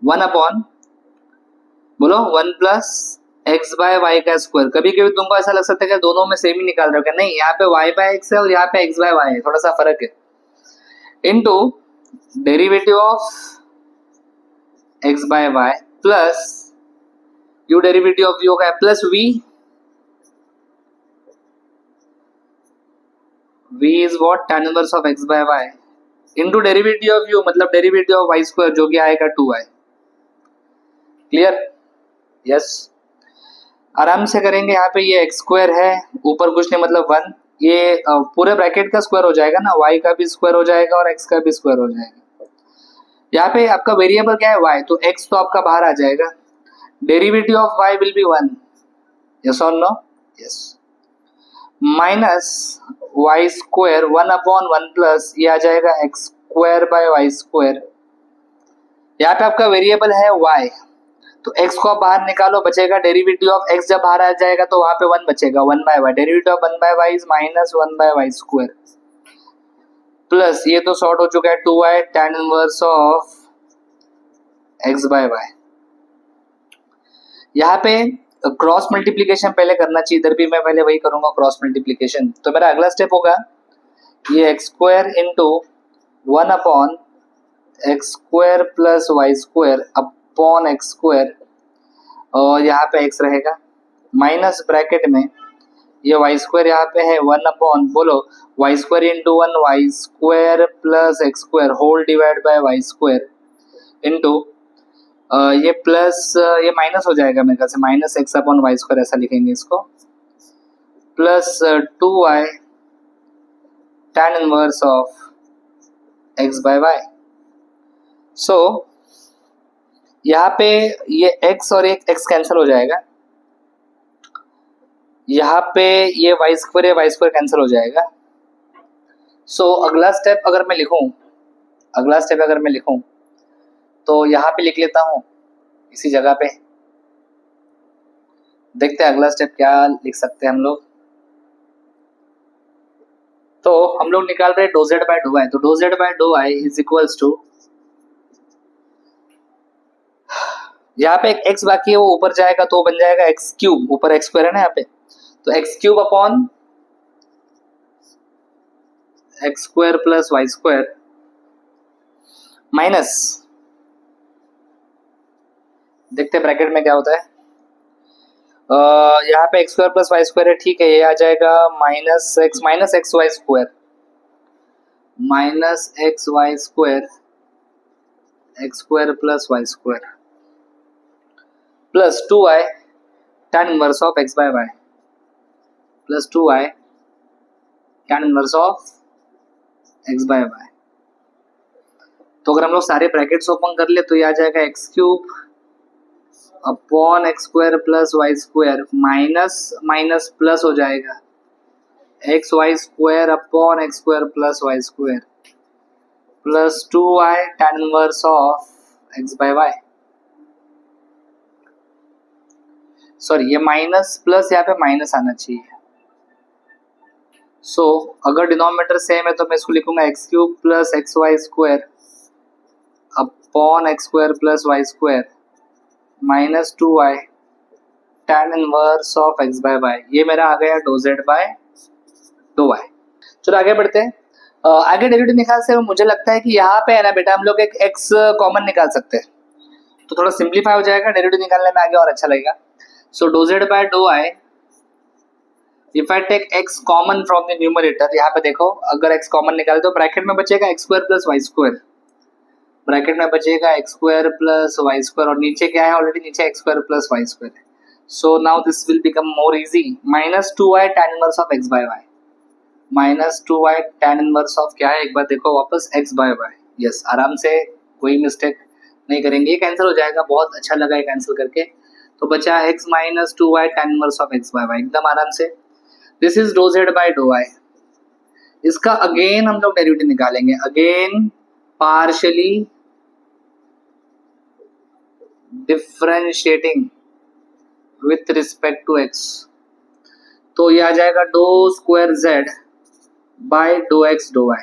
1 अपॉन, बोलो 1 प्लस x बाय y का स्क्वायर। कभी कभी तुमको ऐसा लग सकता है कि दोनों में सेम ही निकाल रहे हो, क्या नहीं, यहाँ पे y बाय x है और यहाँ पे x बाय y है, थोड़ा सा फर्क है, into derivative of x by y plus u derivative of v होगा plus v is what, tan inverse of x by y into derivative of u मतलब डेरिवेटिव ऑफ y स्क्वायर जो कि आएगा 2y। क्लियर, यस आराम से करेंगे। यहाँ पे ये x स्क्वायर है, ऊपर कुछ नहीं मतलब 1, ये पूरे ब्रैकेट का स्क्वायर हो जाएगा ना, y का भी स्क्वायर हो जाएगा और x का भी स्क्वायर हो जाएगा। यहाँ पे आपका वेरिएबल क्या है, y, तो x तो आपका बाहर आ जाएगा, derivative of y will be 1, yes और no, yes, minus y square 1 upon 1 plus ये आ जाएगा x square by y square. यहाँ पे आपका वेरिएबल है y, तो x को आप बाहर निकालो, बचेगा डेरिवेटिव ऑफ x, जब बाहर आ जाएगा तो वहां पे 1 बचेगा, 1 by y, derivative of 1 by y is minus 1 by y square, plus ये तो शॉर्ट हो चुका है 2y tan inverse of x by y। यहाँ पे क्रॉस मल्टीप्लीकेशन पहले करना चाहिए, इधर भी मैं पहले वही करूंगा क्रॉस मल्टीप्लीकेशन। तो मेरा अगला स्टेप होगा ये x square into 1 upon x square plus y square upon x square, और यहाँ पे x रहेगा माइनस ब्रैकेट में ये y स्क्वायर यहाँ पे है 1 अपॉन, बोलो y square into 1 y square plus x square whole divide by y square into ये प्लस ये माइनस हो जाएगा मेरे ख्याल से, minus x upon y square ऐसा लिखेंगे इसको, plus 2y tan inverse of x by y। So यहाँ पे ये x और एक x कैंसिल हो जाएगा, यहाँ पे ये y स्क्वायर कैंसिल हो जाएगा। सो अगला स्टेप अगर मैं लिखूं तो यहाँ पे लिख लेता हूँ इसी जगह पे, देखते हैं अगला स्टेप क्या लिख सकते हैं हम लोग। तो हम लोग निकाल रहे हैं doe z by dough y, तो doe z by dough y is equals to, यहाँ पे एक x बाकी है वो ऊपर जाएगा तो बन जाएगा x क्यूब, ऊपर x स्क्वायर है ना यहाँ पे, तो x cube upon x square plus y square minus, देखते हैं ब्रैकेट में क्या होता है, यहाँ पे x square plus y square है, ठीक है, ये आ जाएगा minus x y square, minus x y square, x square plus Y square plus 2y tan inverse of x by y plus 2y tan inverse of x by y। तो अगर हम लोग सारे ब्रैकेट्स ओपन कर ले तो ये आ जाएगा x cube upon x square plus Y square, minus minus plus हो जाएगा x y square upon x square plus Y square plus 2y tan inverse of x by y। Sorry, ये माइनस प्लस यहाँ पे माइनस आना चाहिए। सो अगर डिनोमिनेटर सेम है तो मैं इसको लिखूंगा x cube plus x y square upon x square plus Y square minus 2y tan inverse of x by y। ये मेरा आ गया dough z by dough y। चलो आगे बढ़ते हैं। आगे डेरिवेटिव निकाल से मुझे लगता है कि यहाँ पे है ना बेटा हम लोग एक x कॉमन निकाल सकते हैं, तो थोड़ा सिंप्लीफाई हो जाएगा, डेरिवेटिव निकालने में आगे और अच्छा लगेगा। So doe z by dough y, if I take x common from the numerator, यहाँ पे देखो अगर x कॉमन निकाले तो ब्रैकेट में बचेगा x square plus Y square, bracket में बचेगा x square plus Y square, और नीचे क्या है ऑलरेडी, नीचे x square plus Y square है। So now this will become more easy, minus 2y tan inverse of x by y, minus 2y tan inverse of क्या है एक बार देखो वापस x बाय y। यस, आराम से कोई मिस्टेक नहीं करेंगे, ये कैंसिल हो जाएगा, बहुत अच्छा लगा ये कैंसिल करके। तो बचा x minus 2y tan inverse of x by y, एकदम आराम से। This is doe z by do I. इसका अगेन हम लोग डेरिवेटिव निकालेंगे, again partially differentiating with respect to x, तो ये आ जाएगा dough square z by dough x dough y।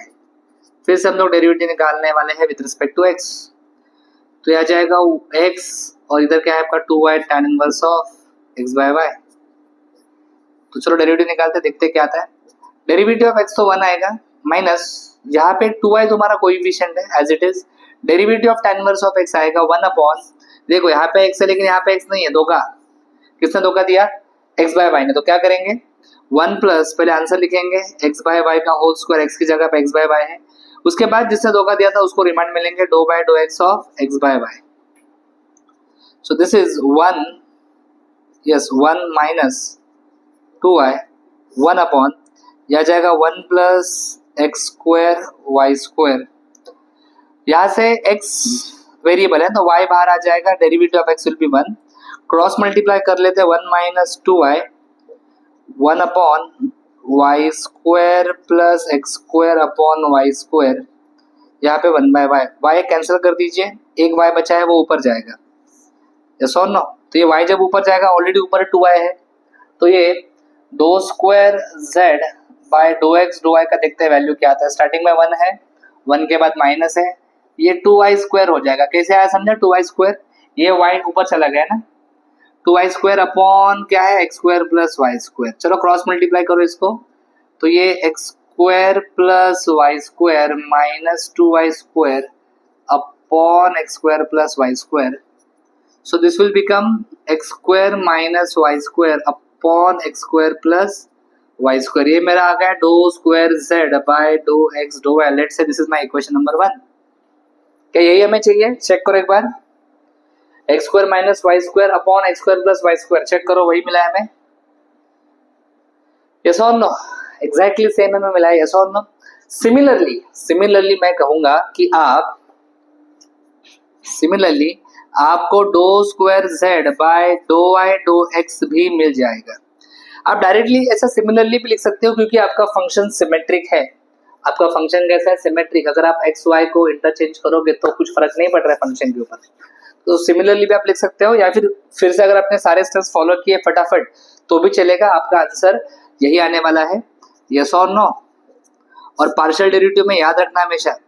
फिर से हम लोग डेरिवेटिव निकालने वाले हैं विथ रिस्पेक्ट टू x, तो ये आ जाएगा x और इधर क्या है आपका 2y tan inverse of x by y। तो चलो डेरिवेटिव निकालते देखते क्या आता है। डेरिवेटिव ऑफ x तो 1 आएगा, माइनस यहाँ पे 2y तुम्हारा कोएफिशिएंट है as it is, derivative of tan inverse of x आएगा 1 अपॉन, देखो यहाँ पे x है लेकिन यहाँ पे x नहीं है, धोखा, किसने धोखा दिया, x बाय y ने। तो क्या करेंगे 1 प्लस, पहले आंसर लिखेंगे x बाय y का होल स्क्वायर, x की जगह पे x बाय y है, उसके बाद जिसने धोखा दिया था उसको रिमाइंड में लेंगे doe by dough x of x by y। So this is 1, yes 1 minus 2y 1 upon, यह जाएगा 1 plus x square y square, यहाँ से x वेरिएबल है तो y बाहर आ जाएगा, derivative of x will be 1, cross multiply कर लेते हैं 1 minus 2y 1 upon y square plus x square upon y square, यहाँ पे 1 बाय y कैंसिल कर दीजिए, एक y बचा है वो ऊपर जाएगा, यस और नो। तो ये y जब ऊपर जाएगा, ऑलरेडी ऊपर 2y है, तो ये doe square z by dough x dough y का देखते हैं वैल्यू क्या आता है। स्टार्टिंग में 1 है, 1 के बाद माइनस है, ये 2y स्क्वायर हो जाएगा, कैसे आया समझा, 2y स्क्वायर, ये y ऊपर चला गया ना, 2y स्क्वायर अपॉन क्या है x square plus Y square. चलो क्रॉस मल्टीप्लाई करो इसको, तो ये x square plus Y square minus 2y square upon x square plus Y square, so this will become x square minus y square upon x square plus Y square. ये मेरा आ गया डो square z by dough x dough y। Let's say this is my equation number 1। क्या यही हमें चाहिए, चेक करो एक बार, x square minus y square upon x square plus Y square, check करो वही मिला है हमें, यस और नो, एग्जैक्टली सेम हमें मिला है, यस और नो। सिमिलरली मैं कहूंगा कि सिमिलरली आपको डो square z by dough y dough x भी मिल जाएगा। आप डायरेक्टली ऐसा सिमिलरली भी लिख सकते हो क्योंकि आपका फंक्शन सिमेट्रिक है, आपका फंक्शन कैसा है, सिमेट्रिक। अगर आप x y को इंटरचेंज करोगे तो कुछ फर्क नहीं पड़ रहा है फंक्शन के ऊपर, तो सिमिलरली भी आप लिख सकते हो, या फिर से अगर आपने सारे स्टेप्स फॉलो किए फटाफट तो भी चलेगा, आपका आंसर यही आने वाला है, यस और नो। और पार्शियल डेरिवेटिव में याद रखना हमेशा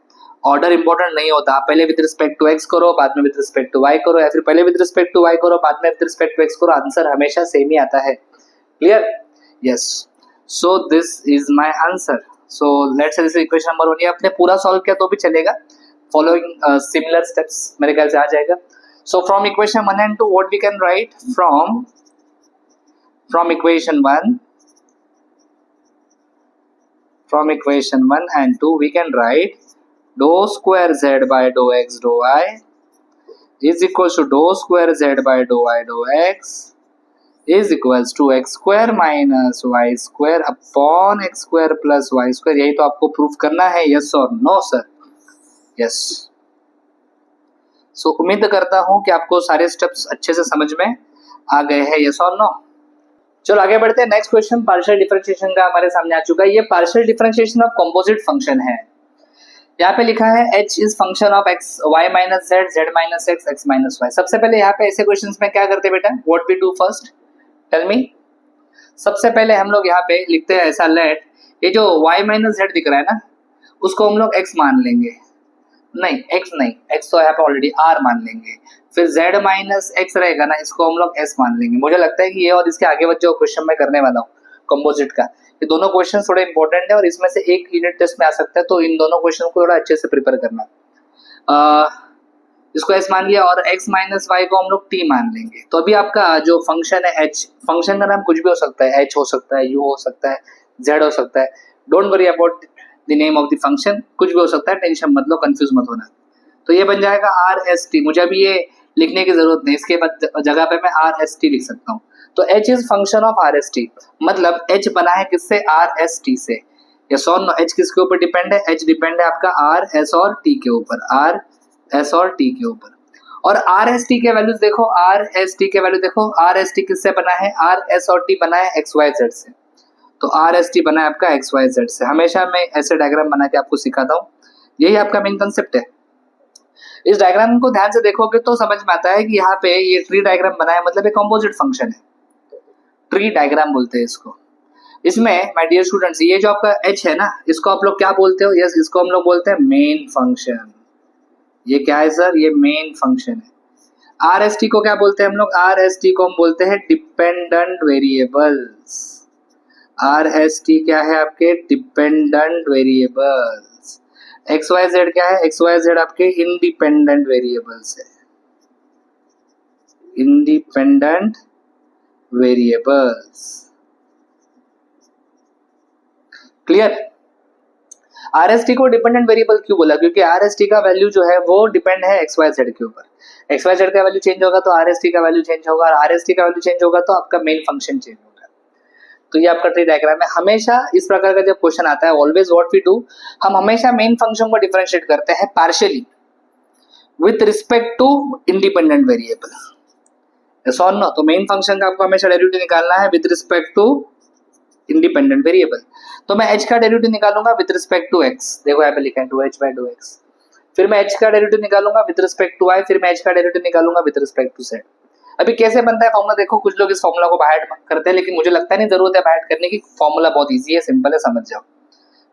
ऑर्डर इंपॉर्टेंट नहीं होता, आप पहले विद रिस्पेक्ट टू x करो, बाद में विद रिस्पेक्ट टू y करो, या फिर पहले विद रिस्पेक्ट टू y करो, बाद में विद रिस्पेक्ट टू x करो, आंसर हमेशा सेम ही आता है, clear, yes. So this is my answer. So let's say this equation number 1, ये अपने पूरा सॉल्व किया तो भी चलेगा, फॉलोइंग सिमिलर स्टेप्स मेरे ख्याल से आ जाएगा। So from equation 1 and 2, what we can write from equation 1, from equation 1 and 2 we can write dou square z by dou x dou y is equals to dou square z by dou y dou x is equals to x square minus y square upon x square plus y square। यही तो आपको प्रूफ करना है, yes or no sir, yes। सो उम्मीद करता हूं कि आपको सारे स्टेप्स अच्छे से समझ में आ गए हैं, यस और नो। चलो आगे बढ़ते हैं, नेक्स्ट क्वेश्चन पार्शियल डिफरेंशिएशन का हमारे सामने आ चुका है। ये partial differentiation of composite function है, यहाँ पे लिखा है h is function of x y minus z z minus x x minus y। सबसे पहले यहाँ पे ऐसे क्वेश्चंस में क्या करते हैं बेटा, what we do first, tell me. सबसे पहले हम लोग यहाँ पे लिखते हैं ऐसा, लेट ये जो y माइनस z दिख रहा है ना, उसको हम लोग x मान लेंगे, नहीं x तो यहाँ पे ऑलरेडी r मान लेंगे, फिर z माइनस x रहेगा ना, इसको हम लोग s मान लेंगे। मुझे लगता है कि ये और इसके आगे जो क्वेश्चन मैं करने वाला हूँ कंपोजिट का। ये दोनों क्वेश्चन थोड़े इंपॉर्टेंट है और इसमें से एक यूनिट टेस्ट में आ सकता है, तो इन दोनों क्वेश्चन को थोड़ा अच्छे से प्रिपेयर करना। इसको s मान लिया और x माइनस वाई को हम लोग t मान लेंगे। तो अभी आपका जो फंक्शन है h, फंक्शन का नाम कुछ भी हो सकता है, h हो सकता है, u हो सकता है, z हो सकता है। Don't worry about the name of the function, कुछ भी हो सकता है, टेंशन मत लो, कंफ्यूज मत होना। तो ये बन जाएगा आर एस टी। मुझे अभी ये लिखने की जरूरत नहीं, इसके बाद जगह पे मैं आर एस टी लिख सकता हूँ। तो h is function of r s T, मतलब h बना है किससे, आर एस टी से। यस और नो, h किसके ऊपर डिपेंड है, h डिपेंड है आपका आर एस और t के ऊपर, आर एस और t के ऊपर। और आर एस टी के वैल्यूज देखो, आर एस टी के वैल्यू देखो, आर एस टी किससे बना है, आर एस और टी बना है एक्स वाई जेड से। तो आर एस टी बना है आपका एक्स वाई जेड से। हमेशा मैं ऐसे डायग्राम बना के आपको सिखाता हूँ, यही आपका मेन कंसेप्ट है। इस डायग्राम को ध्यान से देखोगे तो समझ में आता है कि यहाँ पे ये ट्री डायग्राम बना है, मतलब एक कंपोजिट फंक्शन है, ट्री डायग्राम बोलते हैं इसको। इसमें माय डियर स्टूडेंट्स, ये जो आपका h है ना, इसको आप लोग क्या बोलते हो, यस इसको हम लोग बोलते हैं मेन फंक्शन। ये क्या है सर, ये मेन फंक्शन है। आर एस टी को क्या बोलते हैं हम लोग, आर एस टी को हम बोलते हैं dependent variables. R s t क्या है आपके, dependent variables. X y z क्या है, एक्स वाई जेड आपके इंडिपेंडेंट वेरिएबल्स है, इंडिपेंडेंट वेरिएबल्स। क्लियर। आरएसटी को डिपेंडेंट वेरिएबल क्यों बोला, क्योंकि आरएसटी का वैल्यू जो है वो डिपेंड है एक्स वाई जेड के ऊपर। एक्स वाई जेड का वैल्यू चेंज होगा तो आरएसटी का वैल्यू चेंज होगा, और आरएसटी का वैल्यू चेंज होगा तो आपका मेन फंक्शन चेंज होगा। तो ये आपका ट्री डायग्राम है। हमेशा इस प्रकार का जब क्वेश्चन आता है, ऑलवेज व्हाट वी डू, हम हमेशा मेन फंक्शन को डिफरेंशिएट करते हैं partially with respect to independent variable. Yes और नो, तो मेन फंक्शन का आपको हमेशा डेरिवेटिव निकालना है with respect to independent variable. तो मैं h का डेरिवेटिव निकालूंगा विद रिस्पेक्ट टू x, देखो यहाँ पे लिखा है 2h/2x। फिर मैं h का डेरिवेटिव निकालूंगा विद रिस्पेक्ट टू y, फिर मैं h का डेरिवेटिव निकालूंगा विद रिस्पेक्ट टू z। अभी कैसे बनता है फॉर्मूला देखो, कुछ लोग इस फॉर्मूला को बाहर करते हैं, लेकिन मुझे लगता नहीं जरूरत है बाहर करने की। फॉर्मूला बहुत इजी है, सिंपल है, समझ जाओ।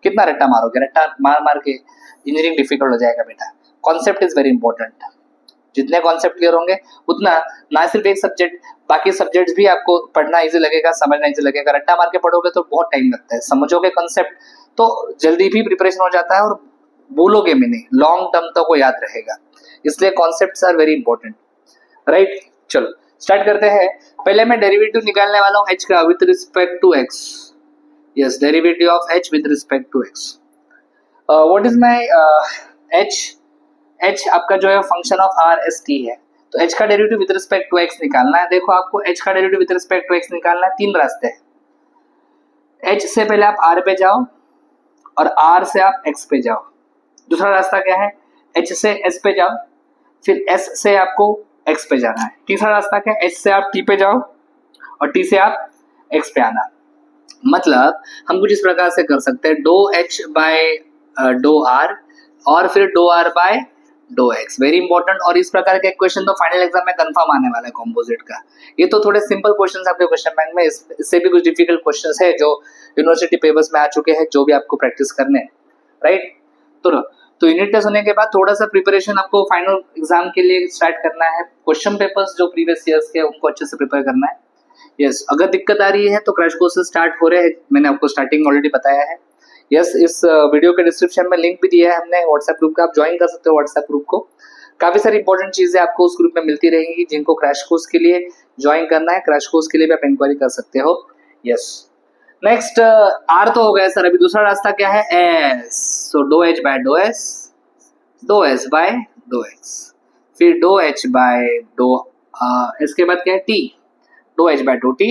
कितना रट्टा मारोगे, रट्टा मार मार के इंजीनियरिंग डिफिकल्ट हो जाएगा बेटा। Concept is very important. जितने कॉन्सेप्ट क्लियर होंगे उतना, ना सिर्फ एक सब्जेक्ट, बाकी सब्जेक्ट्स भी आपको पढ़ना इजी लगेगा, समझना इजी लगेगा। रट्टा मार के पढ़ोगे तो बहुत टाइम लगता है, समझोगे कॉन्सेप्ट तो जल्दी भी प्रिपरेशन हो जाता है और भूलोगे भी नहीं, लॉन्ग टर्म तक वो याद रहेगा। इसलिए concepts are very important, right. चलो स्टार्ट करते हैं। पहले मैं डेरिवेटिव निकालने वाला हूँ h का with respect to x। Yes, derivative of h with respect to x। What is my h आपका जो है function of r s t है, तो h का derivative with respect to x निकालना है। देखो आपको h का derivative with respect to x निकालना है, तीन रास्ते हैं। h से पहले आप r पे जाओ और r से आप x पे जाओ। दूसरा रास्ता क्या है, h से s पे जाओ, फिर s से आपको x पे जाना है। तीसरा रास्ता क्या है, h से आप t पे जाओ और t से आप x पे आना। मतलब हम कुछ इस प्रकार से कर सकते हैं, डो h बाय डो r और फिर डो r by dough x। Very important. और इस प्रकार के क्वेश्चन तो फाइनल एग्जाम में कंफर्म आने वाला है कंपोजिट का। ये तो थोड़े सिंपल क्वेश्चंस आपके क्वेश्चन बैंक में, इससे भी कुछ डिफिकल्ट क्वेश्चंस है जो यूनिवर्सिटी पेपर्स में आ चुके हैं, जो भी आपको प्रैक्टिस करने हैं, राइट। तो यूनिट टेस्ट होने के बाद थोड़ा सा प्रिपरेशन आपको फाइनल एग्जाम के लिए स्टार्ट करना है। क्वेश्चन पेपर्स जो प्रीवियस ईयर्स के उनको अच्छे से प्रिपेयर करना है। यस, अगर दिक्कत आ रही है तो क्रैश कोर्सेज स्टार्ट हो रहे हैं, मैंने आपको स्टार्टिंग में ऑलरेडी बताया है। यस, इस वीडियो के डिस्क्रिप्शन में लिंक भी दिया है हमने व्हाट्सएप ग्रुप का, आप ज्वाइन कर सकते हो व्हाट्सएप ग्रुप को। काफी सारी इंपॉर्टेंट चीजें आपको उस ग्रुप में मिलती रहेंगी। जिनको क्रैश कोर्स के लिए ज्वाइन करना है, क्रैश कोर्स के लिए भी आप इंक्वायरी कर सकते हो। यस, नेक्स्ट आर तो हो गया सर। अभी दूसरा रास्ता क्या है, एस। सो डो एच बाय डो एस, डो एस बाय डो एक्स, फिर डो एच बाय डो इसके बाद क्या है, t, dough h by dough t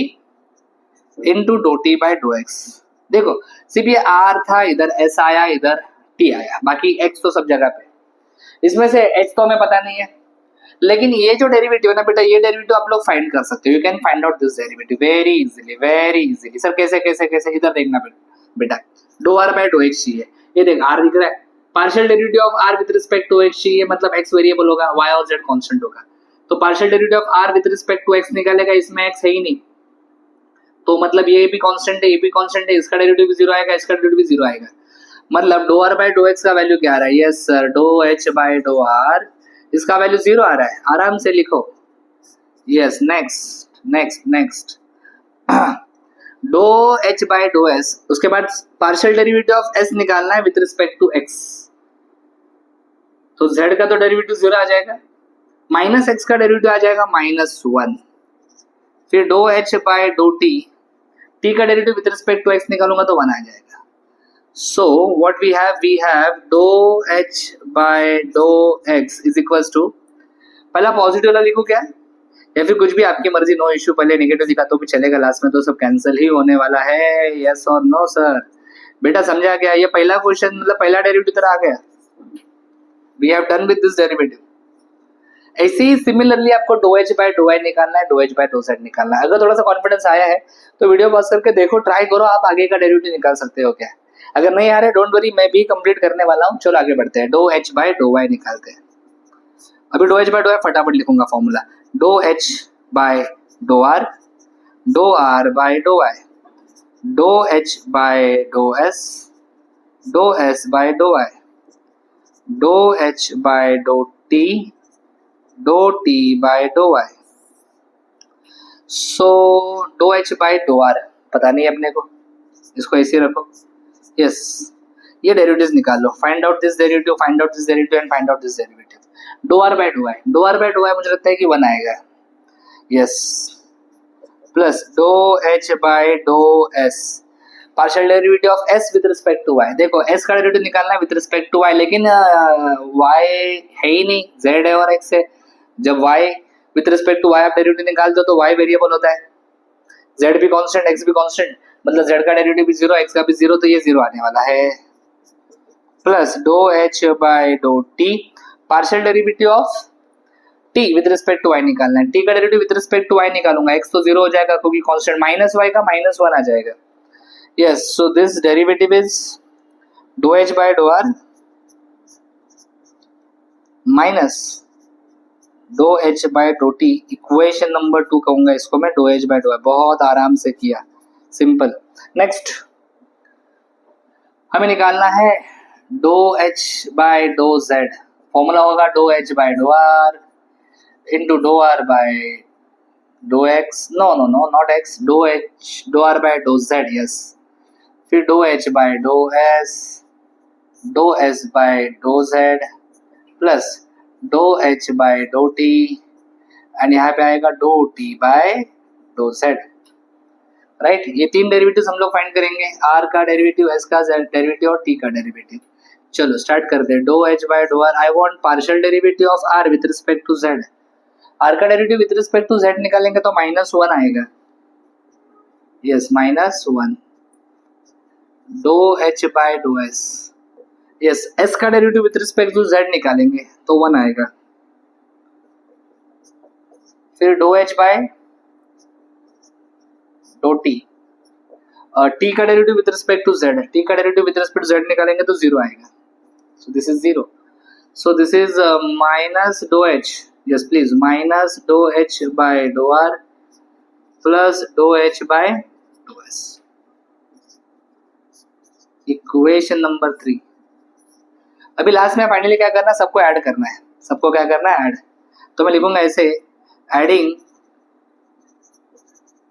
into डो टी बाय डो एक्स। देखो सिर्फ ये आर था, इधर एस आया, इधर टी आया, बाकी एक्स तो सब जगह पे। इसमें से एच तो हमें पता नहीं है, लेकिन ये जो डेरिवेटिव है ना बेटा, ये डेरिवेटिव आप लोग फाइंड कर सकते हो। You can find out this derivative very easily, very easily. Sir कैसे कैसे कैसे, इधर देखना बेटा, डो आर बाय डो एक्स चाहिए। ये देख आर दिख रहा है, partial derivative of r with respect to x चाहिए, मतलब एक्स वेरिएबल होगा, वाई और जेड कांस्टेंट होगा। तो partial derivative of r with respect to x निकालेगा, इसमें एक्स है ही नहीं, तो मतलब ये भी कांस्टेंट है, ये भी कांस्टेंट है, इसका डेरिवेटिव भी जीरो आएगा, इसका डेरिवेटिव भी जीरो आएगा। मतलब डो आर बाय डो एक्स का वैल्यू क्या आ रहा है, यस सर, डो एच बाय डो आर, इसका वैल्यू जीरो आ रहा है। आराम से लिखो। यस, नेक्स्ट नेक्स्ट नेक्स्ट डो एच बाय डो एस, उसके बाद पार्शियल डेरिवेटिव ऑफ एस निकालना है विथ रिस्पेक्ट टू एक्स, तो z का तो डेरिवेटिव 0 आ जाएगा, माइनस एक्स का डेरिवेटिव आ जाएगा -1, फिर dough h by dough t, t का derivative with respect to x निकालूंगा तो 1 आ जाएगा। सो व्हाट वी हैव डो h by dough x is equals to, पहला पॉजिटिव वाला लिखो क्या, या फिर कुछ भी आपकी मर्जी, नो इश्यू, पहले नेगेटिव लिखा तो भी चलेगा, लास्ट में तो सब कैंसिल ही होने वाला है, यस और नो सर। बेटा समझा क्या, ये पहला क्वेश्चन मतलब पहला डेरिवेटिव तरह आ गया, we have done with this derivative. ऐसे ही सिमिलरली आपको डो एच बाय डो आई निकालना है, dough h by dough z निकालना है। अगर थोड़ा सा कॉन्फिडेंस आया है तो वीडियो पॉज करके देखो, ट्राई करो, आप आगे का डेरिवेटिव निकाल सकते हो क्या। अगर नहीं आ रहे डोंट वरी, मैं भी कंप्लीट करने वाला हूँ। चलो आगे बढ़ते हैं, डो एच बाय डो वाई निकालते हैं। अभी डो एच बाय डो वाई फटाफट लिखूंगा फॉर्मूला, डो h by dough r by dough y, dough h by dough s by dough y, dough h by dough t by dough y. So डो एच बाय डो आर पता नहीं अपने को, इसको ऐसे रखो, यस ये डेरिवेटिव्स निकाल लो, find out this derivative, find out this derivative and find out this derivative. Do r by dough y, do r by dough y मुझे लगता है कि 1 आएगा, yes, plus dough h by dough s, partial derivative of s with respect to y. देखो एस का डेरिवेटिव निकालना है विद रिस्पेक्ट टू वाई, लेकिन वाई है ही नहीं, जेड है और एक्स है। जब Y with respect to y आप डेरिवेटिव निकाल दो तो वाई वेरिएबल होता है, जेड भी कांस्टेंट एक्स भी कांस्टेंट, मतलब जेड का डेरिवेटिव भी 0 एक्स का भी 0, तो ये 0 आने वाला है, plus dough h by dough t, partial derivative of t with respect to Y निकालना है, टी का derivative with respect to y निकालूंगा, एक्स तो 0 हो जाएगा क्योंकि कांस्टेंट, माइनस वाई का -1 आ जाएगा, yes, so this derivative is dou h by dou r minus dou h by dou t, equation number 2 कहूंगा इसको मैं, dou h by dou r, बहुत आराम से किया, सिंपल। नेक्स्ट हमें निकालना है dou h by dou z, formula होगा dou h by dou r into dou r by dou x, no not x, dou r by dou z, yes, फिर dough h by dough s by dough z plus dough h by dough t, and यहाँ पे आएगा डो t by dough z, right. ये 3 डेरिवेटिव्स हम लोग फाइंड करेंगे, आर का डेरिवेटिव, एस का डेरिवेटिव और टी का डेरिवेटिव। चलो स्टार्ट करते हैं, डो h by dough r, I want partial derivative of r with respect to z, r का derivative with respect to z निकालेंगे तो -1 आएगा, yes -1, do h by dough s, yes, s का derivative with respect to z निकालेंगे तो 1 आएगा, फिर dough h by dough t, t का derivative with respect to z, t का derivative with respect to z निकालेंगे तो 0 आएगा, so this is 0, so this is minus do h, yes please, minus do h by dough r plus dough h by dough s, equation number 3। अभी लास्ट में फाइनली क्या करना है, सबको ऐड करना है, सबको क्या करना है, ऐड, तो मैं लिखूंगा ऐसे, एडिंग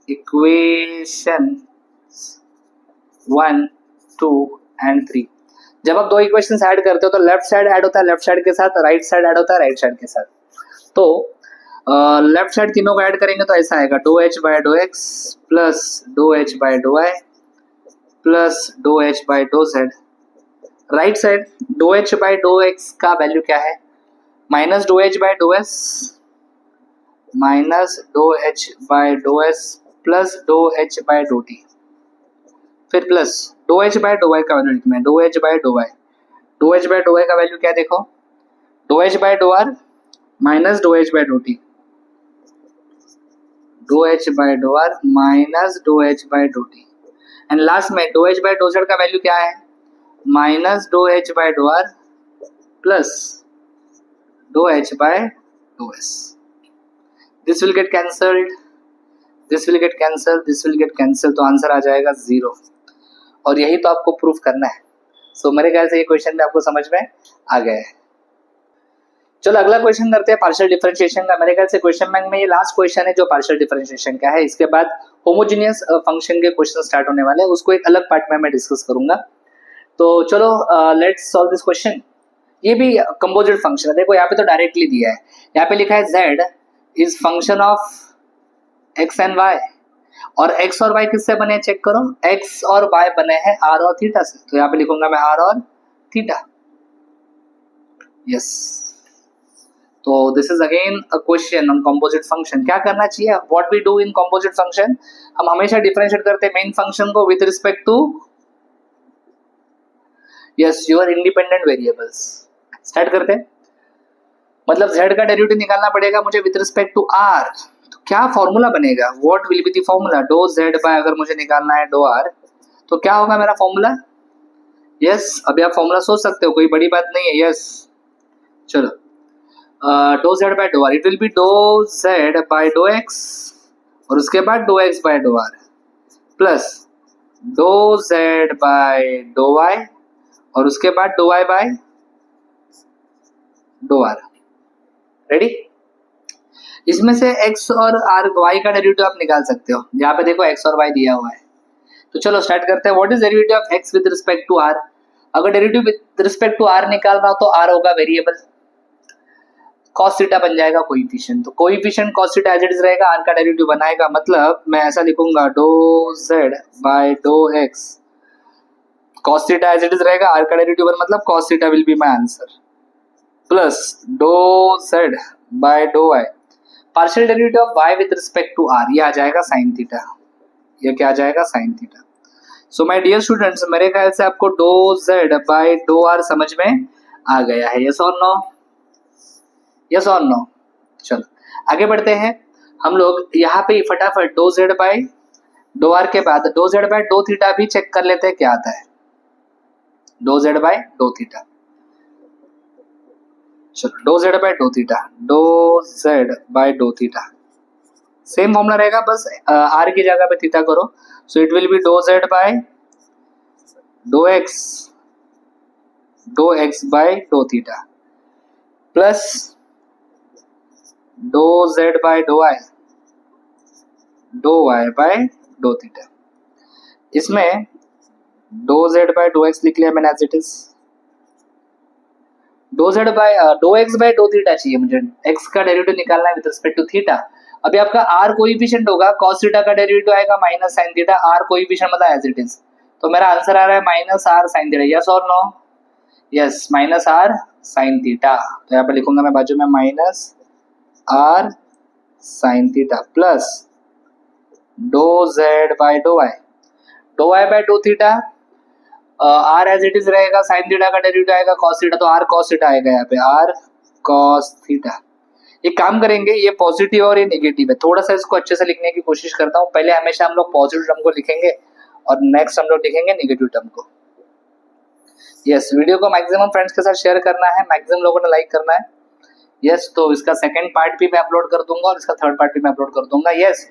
इक्वेशन 1, 2 एंड 3। जब आप 2 इक्वेशंस ऐड करते हो तो लेफ्ट साइड ऐड होता है लेफ्ट साइड के साथ, राइट साइड ऐड होता है राइट साइड के साथ, तो लेफ्ट साइड तीनों को ऐड करेंगे तो ऐसा आएगा, do h by dough x plus dough h by dough y plus dough h by dough z, right side do h by dough x का वैल्यू क्या है, minus do h by dough s minus do h by dough s plus dough h by dough t, फिर plus dough h by dough y का वैल्यू लिखना है, dough h by dough y, dough h by dough y का वैल्यू क्या देखो, do h by dough r minus do h by dough t, dough h by dough r minus do h by dough t, and last में do h by dough z का वैल्यू क्या है, minus do h by dough r plus dough h by dough s. This will get cancelled, this will get cancel, this will get cancel, तो आंसर आ जाएगा 0, और यही तो आपको प्रूफ करना है। सो मेरे ख्याल से ये क्वेश्चन भी आपको समझ में आ गया है। चलो अगला क्वेश्चन करते हैं पार्शियल डिफरेंशिएशन का। मेरे ख्याल से क्वेश्चन बैंक में ये लास्ट क्वेश्चन है जो पार्शियल डिफरेंशिएशन का है, इसके बाद होमोजीनियस फंक्शन के क्वेश्चन स्टार्ट होने वाले हैं, उसको एक अलग पार्ट में मैं डिस्कस करूंगा। तो चलो लेट्स सॉल्व दिस क्वेश्चन। ये भी कंपोजिट फंक्शन है। देखो यहाँ पे तो डायरेक्टली दिया है, यहाँ पे लिखा है z is function of x and y, और x और y किससे बने चेक करो, x और y बने हैं r और थीटा से। तो यहाँ पे लिखूंगा मैं r और थीटा। यस, तो this is again a question on composite function. क्या करना चाहिए, what we do in composite function, हम हमेशा डिफरेंशिएट करते हैं मेन फंक्शन को with respect to yes your independent variables. Start करते हैं, मतलब z का डेरिवेटिव निकालना पड़ेगा मुझे विद रिस्पेक्ट टू r। तो क्या फॉर्मूला बनेगा, what will be the formula, डो z बाय, अगर मुझे निकालना है डो r, तो क्या होगा मेरा फॉर्मूला। यस, अभी आप फॉर्मूला सोच सकते हो, कोई बड़ी बात नहीं है। यस, चलो dough z by dough r, it will be dough z by dough x, और उसके बाद डो x by dough r, plus dough z by dough y, और उसके बाद डो y by dough r। Ready, इसमें से x और r y का डेरिवेटिव आप निकाल सकते हो। यहाँ पे देखो x और y दिया हुआ है, तो चलो स्टार्ट करते हैं। What is derivative of x with respect to r। अगर derivative with respect to r निकालना हो तो r होगा वेरिएबल, cos थीटा बन जाएगा कोएफिशिएंट। तो coefficient cos theta as it is रहेगा, r का डेरिवेटिव बनाएगा, मतलब मैं ऐसा लिखूंगा डो z by dough x, cos theta as it is रहेगा, r का डेरिवेटिव मतलब cos theta will be my answer, plus dough z by dough y, partial derivative of y with respect to r, ये आ जाएगा sin थीटा। ये क्या आ जाएगा, sin theta. So my dear students, मेरे ख्याल से आपको डो z बाय डो r समझ में आ गया है। यस और नो, यस और नो। चलो आगे बढ़ते हैं हम लोग। यहाँ पे फटाफट do z by dough r के बाद do z by dough theta भी चेक कर लेते हैं क्या आता है। Do z by dough theta, चलो dough z by dough theta, dough z by dough theta, same formula रहेगा, बस r की जगह पे थीटा करो। So it will be dough z by dough x by dough theta, plus dough z by dough y by dough theta. इसमें डो z बाय डो x लिख लिया मैंने एज इट इज, डो z by dough x by dough theta चाहिए मुझे, x का डेरिवेटिव निकालना है विद रिस्पेक्ट टू थीटा। अभी आपका r कोएफिशिएंट होगा, cos थीटा का डेरिवेटिव आएगा minus sin theta, r coefficient मतलब एज इट इज, तो मेरा आंसर आ रहा है minus r sin theta. Yes और no, yes, minus r sin theta. तो यहाँ पे लिखूंगा मैं बाजू में minus r sin theta, plus dough z by dough y by dough theta, r as it is रहेगा, sin थीटा का डेरिवेटिव आएगा cos थीटा, तो r cos थीटा आएगा यहाँ पे, r cos थीटा। एक काम करेंगे, ये पॉजिटिव और ये नेगेटिव है, थोड़ा सा इसको अच्छे से लिखने की कोशिश करता हूँ। पहले हमेशा हम लोग पॉजिटिव टर्म को लिखेंगे और नेक्स्ट हम लोग लिखेंगे नेगेटिव टर्म को। यस, वीडियो को मैक्सिमम फ्रेंड्स के साथ शेयर करना है, मैक्सिमम लोगों ने लाइक करना है। यस, तो इसका सेकंड पार्ट भी मैं अपलोड कर दूंगा और इसका थर्ड पार्ट भी मैं अपलोड कर दूंगा। यस,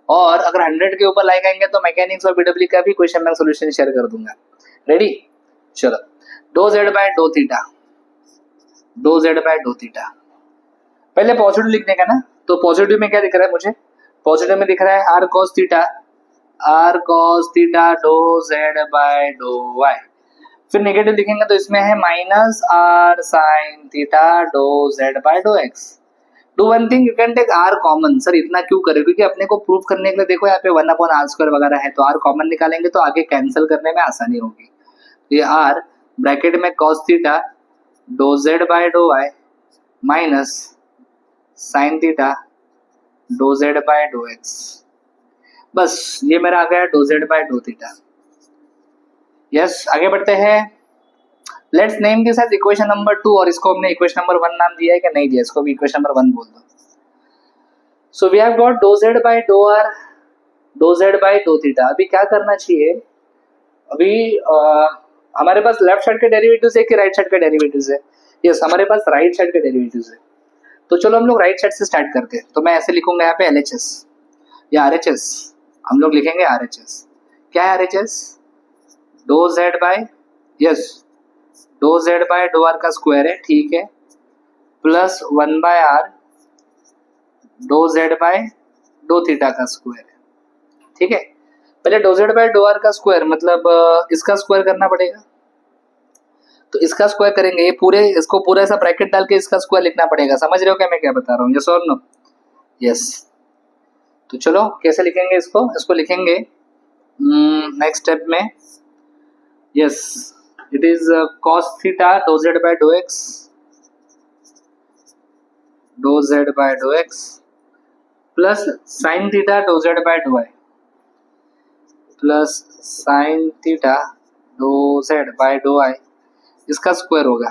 और अगर 100 के ऊपर लाइक आएंगे तो मैकेनिक्स और बीडब्ल्यू का भी क्वेश्चन बैंक सॉल्यूशन शेयर कर दूंगा। रेडी, चलो dough z by dough theta, dough z by dough theta, पहले पॉजिटिव लिखने का ना, तो पॉजिटिव में क्या दिख रहा है मुझे, पॉजिटिव में दिख रहा है r cos theta dough z by dough y। फिर नेगेटिव लिखेंगे तो इसमें है minus r sin theta dough z by dough x। Do one thing, you can take r common. Sir इतना क्यों करें, क्योंकि अपने को प्रूव करने के लिए देखो यहाँ पे 1/r² वगैरह है, तो r कॉमन निकालेंगे तो आगे कैंसिल करने में आसानी होगी। ये r ब्रैकेट में cos theta dough z by dough y minus sin theta dough z by dough x, बस ये मेरा आ गया dough z by dough theta. Yes, आगे बढ़ते हैं। Let's name this as equation number 2, और इसको हमने इक्वेशन नंबर 1 नाम दिया है कि नहीं दिया, इसको भी इक्वेशन नंबर 1 बोल दो। सो वी हैव गॉट डो z बाय डो r, डो z बाय डो थीटा। अभी क्या करना चाहिए, अभी हमारे पास लेफ्ट साइड के डेरिवेटिव्स है कि राइट साइड के डेरिवेटिव्स है। यस, हमारे पास राइट साइड के डेरिवेटिव्स है, तो चलो हम लोग राइट साइड से स्टार्ट करते हैं। तो मैं ऐसे लिखूंगा यहाँ पे LHS या RHS, हम लोग लिखेंगे RHS। क्या है RHS, डो z बाय, यस, डो z बाय डो r का स्क्वायर है, ठीक है, प्लस 1/r डो z बाय डो थीटा का स्क्वायर है, ठीक है। पहले डो जेड बाय डो आर का स्क्वायर मतलब इसका स्क्वायर करना पड़ेगा, तो इसका स्क्वायर करेंगे, ये पूरे इसको पूरा ऐसा ब्रैकेट डाल के इसका स्क्वायर लिखना पड़ेगा। समझ रहे हो क्या मैं क्या बता रहा हूँ? यस और नो? यस। तो चलो कैसे लिखेंगे इसको लिखेंगे नेक्स्ट स्टेप में। Yes, it is cos theta dough z by dough x, डो z by dough x plus sine theta dough z by dough i, plus sine theta dough z by do I, इसका स्क्वायर होगा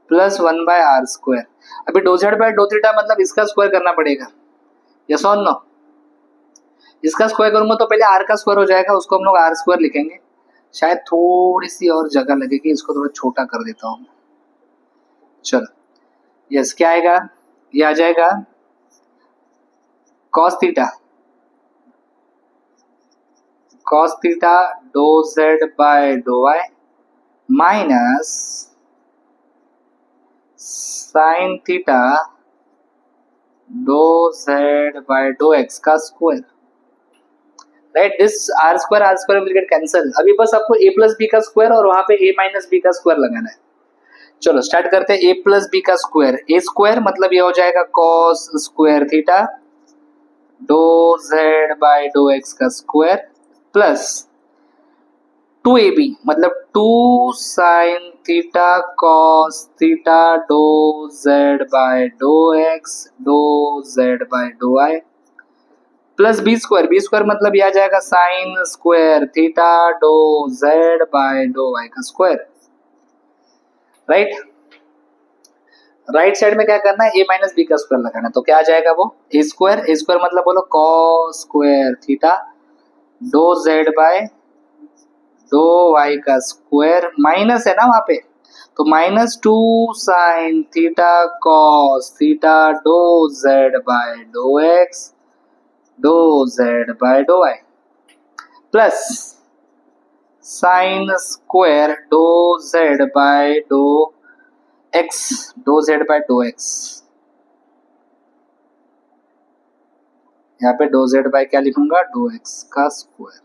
प्लस 1/r स्क्वायर। अभी dough z by dough theta मतलब इसका स्क्वायर करना पड़ेगा। यस और नो? इसका स्क्वायर करूंगा तो पहले r का स्क्वायर हो जाएगा, उसको हम लोग r स्क्वायर लिखेंगे। शायद थोड़ी सी और जगह लगेगी, इसको थोड़ा छोटा कर देता हूँ। चलो यस, क्या आएगा? ये आ जाएगा cos theta dough z by dough i minus sine theta dough z by dough x का square, right? This r square will get cancel. अभी बस आपको a प्लस बी का स्क्वायर और वहां पे a माइनस बी का स्क्वायर लगाना है। चलो स्टार्ट करते हैं। a प्लस बी का स्क्वायर, a स्क्वायर मतलब ये हो जाएगा cos square theta dough z by dough x का स्क्वायर प्लस 2ab मतलब 2 sine theta cos theta dough z by dough x डो z by dough i plus b square मतलब ये आ जाएगा sine square theta dough z by dough y का स्क्वायर, राइट? राइट साइड में क्या करना है? a माइनस बी का स्क्वायर लगाना है, तो क्या आ जाएगा वो? a स्क्वायर मतलब बोलो cos square theta dough z by dough y का स्क्वायर, माइनस है ना वहां पे, तो minus 2 sine theta cos theta dough z by dough x डो z by dough y plus sine square dough z by dough x डो जेड बाय डो एक्स। यहाँ पे डो जेड बाय क्या लिखूंगा? डो एक्स का स्क्वायर।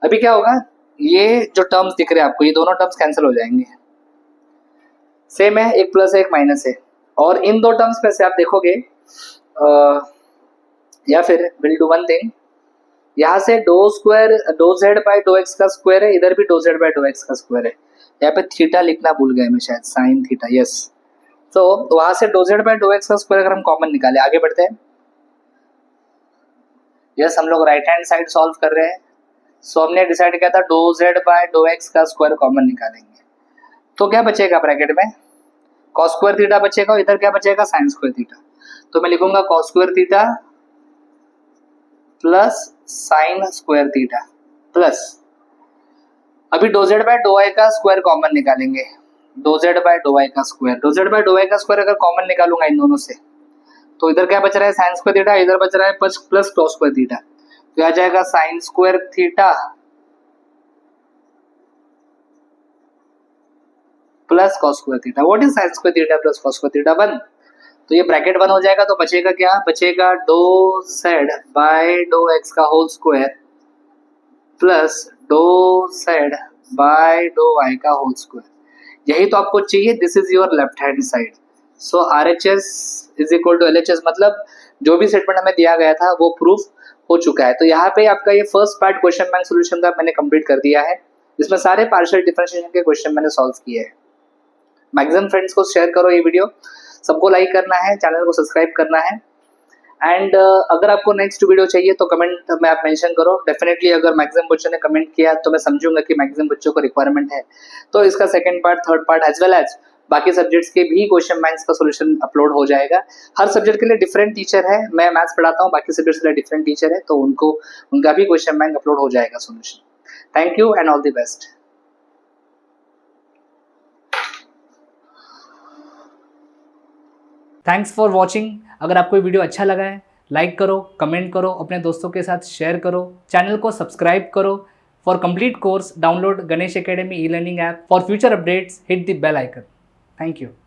अभी क्या होगा? ये जो टर्म्स दिख रहे हैं आपको, ये दोनों टर्म्स कैंसिल हो जाएंगे। सेम है, एक प्लस है एक माइनस है, और इन दो टर्म्स में से आप देखोगे या फिर विल डू वन थिंग, यहाँ से डो square dough z by dough x का स्क्वायर है, इधर भी डो जेड बाय डो एक्स का स्क्वायर है। यहाँ पे थीटा लिखना भूल गए मैं शायद, साइन थीटा। यस, तो वहां से डो जेड बाय डो एक्स का स्क्वायर अगर हम कॉमन निकाले, आगे बढ़ते हैं। यस, हम लोग राइट हैंड साइड सॉल्व कर रहे हैं। सो हमने डिसाइड किया था डो जेड बाय डो एक्स का स्क्वायर कॉमन निकालेंगे, तो क्या बचेगा ब्रैकेट में? cos स्क्वायर थीटा बचेगा, और इधर क्या बचेगा? Sine square theta. तो मैं लिखूंगा cos square theta plus sine square theta plus, अभी dough z by dough i का स्क्वायर कॉमन निकालेंगे। Do z by dough i का square, dough z by dough i का स्क्वायर अगर कॉमन निकालूंगा इन दोनों से, तो इधर क्या बच रहा है? साइन स्क्वायर थीटा, इधर बच रहा है प्लस cos स्क्वायर थीटा, तो आ जाएगा sine square theta plus cos square theta. What is sine square theta plus cos square theta? 1। तो ये ब्रैकेट 1 हो जाएगा, तो बचेगा क्या? बचेगा do z by dough x का whole square plus do z by dough y का होल स्क्वायर। यही तो आपको चाहिए। This is your left hand side. So RHS is equal to LHS, मतलब जो भी स्टेटमेंट हमें दिया गया था वो प्रूफ हो चुका है। तो यहाँ पे आपका ये first part question bank solution का मैंने कंप्लीट कर दिया है, इसमें सारे पार्शियल डिफरेंशिएशन के क्वेश्चन मैंने सॉल्व किए हैं। मैक्सिमम फ्रेंड्स को शेयर करो ये वीडियो, सबको लाइक करना है, चैनल को सब्सक्राइब करना है। एंड अगर आपको नेक्स्ट वीडियो चाहिए तो कमेंट में आप मेंशन करो। डेफिनेटली अगर मैक्सिमम बच्चों ने कमेंट किया तो मैं समझूंगा कि मैक्सिमम बच्चों को रिक्वायरमेंट है, तो इसका second part, third part as well as बाकी सब्जेक्ट्स के भी क्वेश्चन बैंक्स का सॉल्यूशन अपलोड हो जाएगा। हर सब्जेक्ट के लिए डिफरेंट टीचर है, मैं मैथ्स पढ़ाता हूँ, बाकी सब्जेक्ट्स के लिए डिफरेंट टीचर है, तो उनका भी क्वेश्चन बैंक अपलोड हो जाएगा solution. Thank you and all the best. Thanks for watching. अगर आपको वीडियो अच्छा लगा है, लाइक करो, कमेंट करो, अपने दोस्तों के साथ शेयर करो, चैनल को सब्सक्राइब करो। For complete course download Ganesh academy e-learning app. For future updates hit the bell icon. Thank you.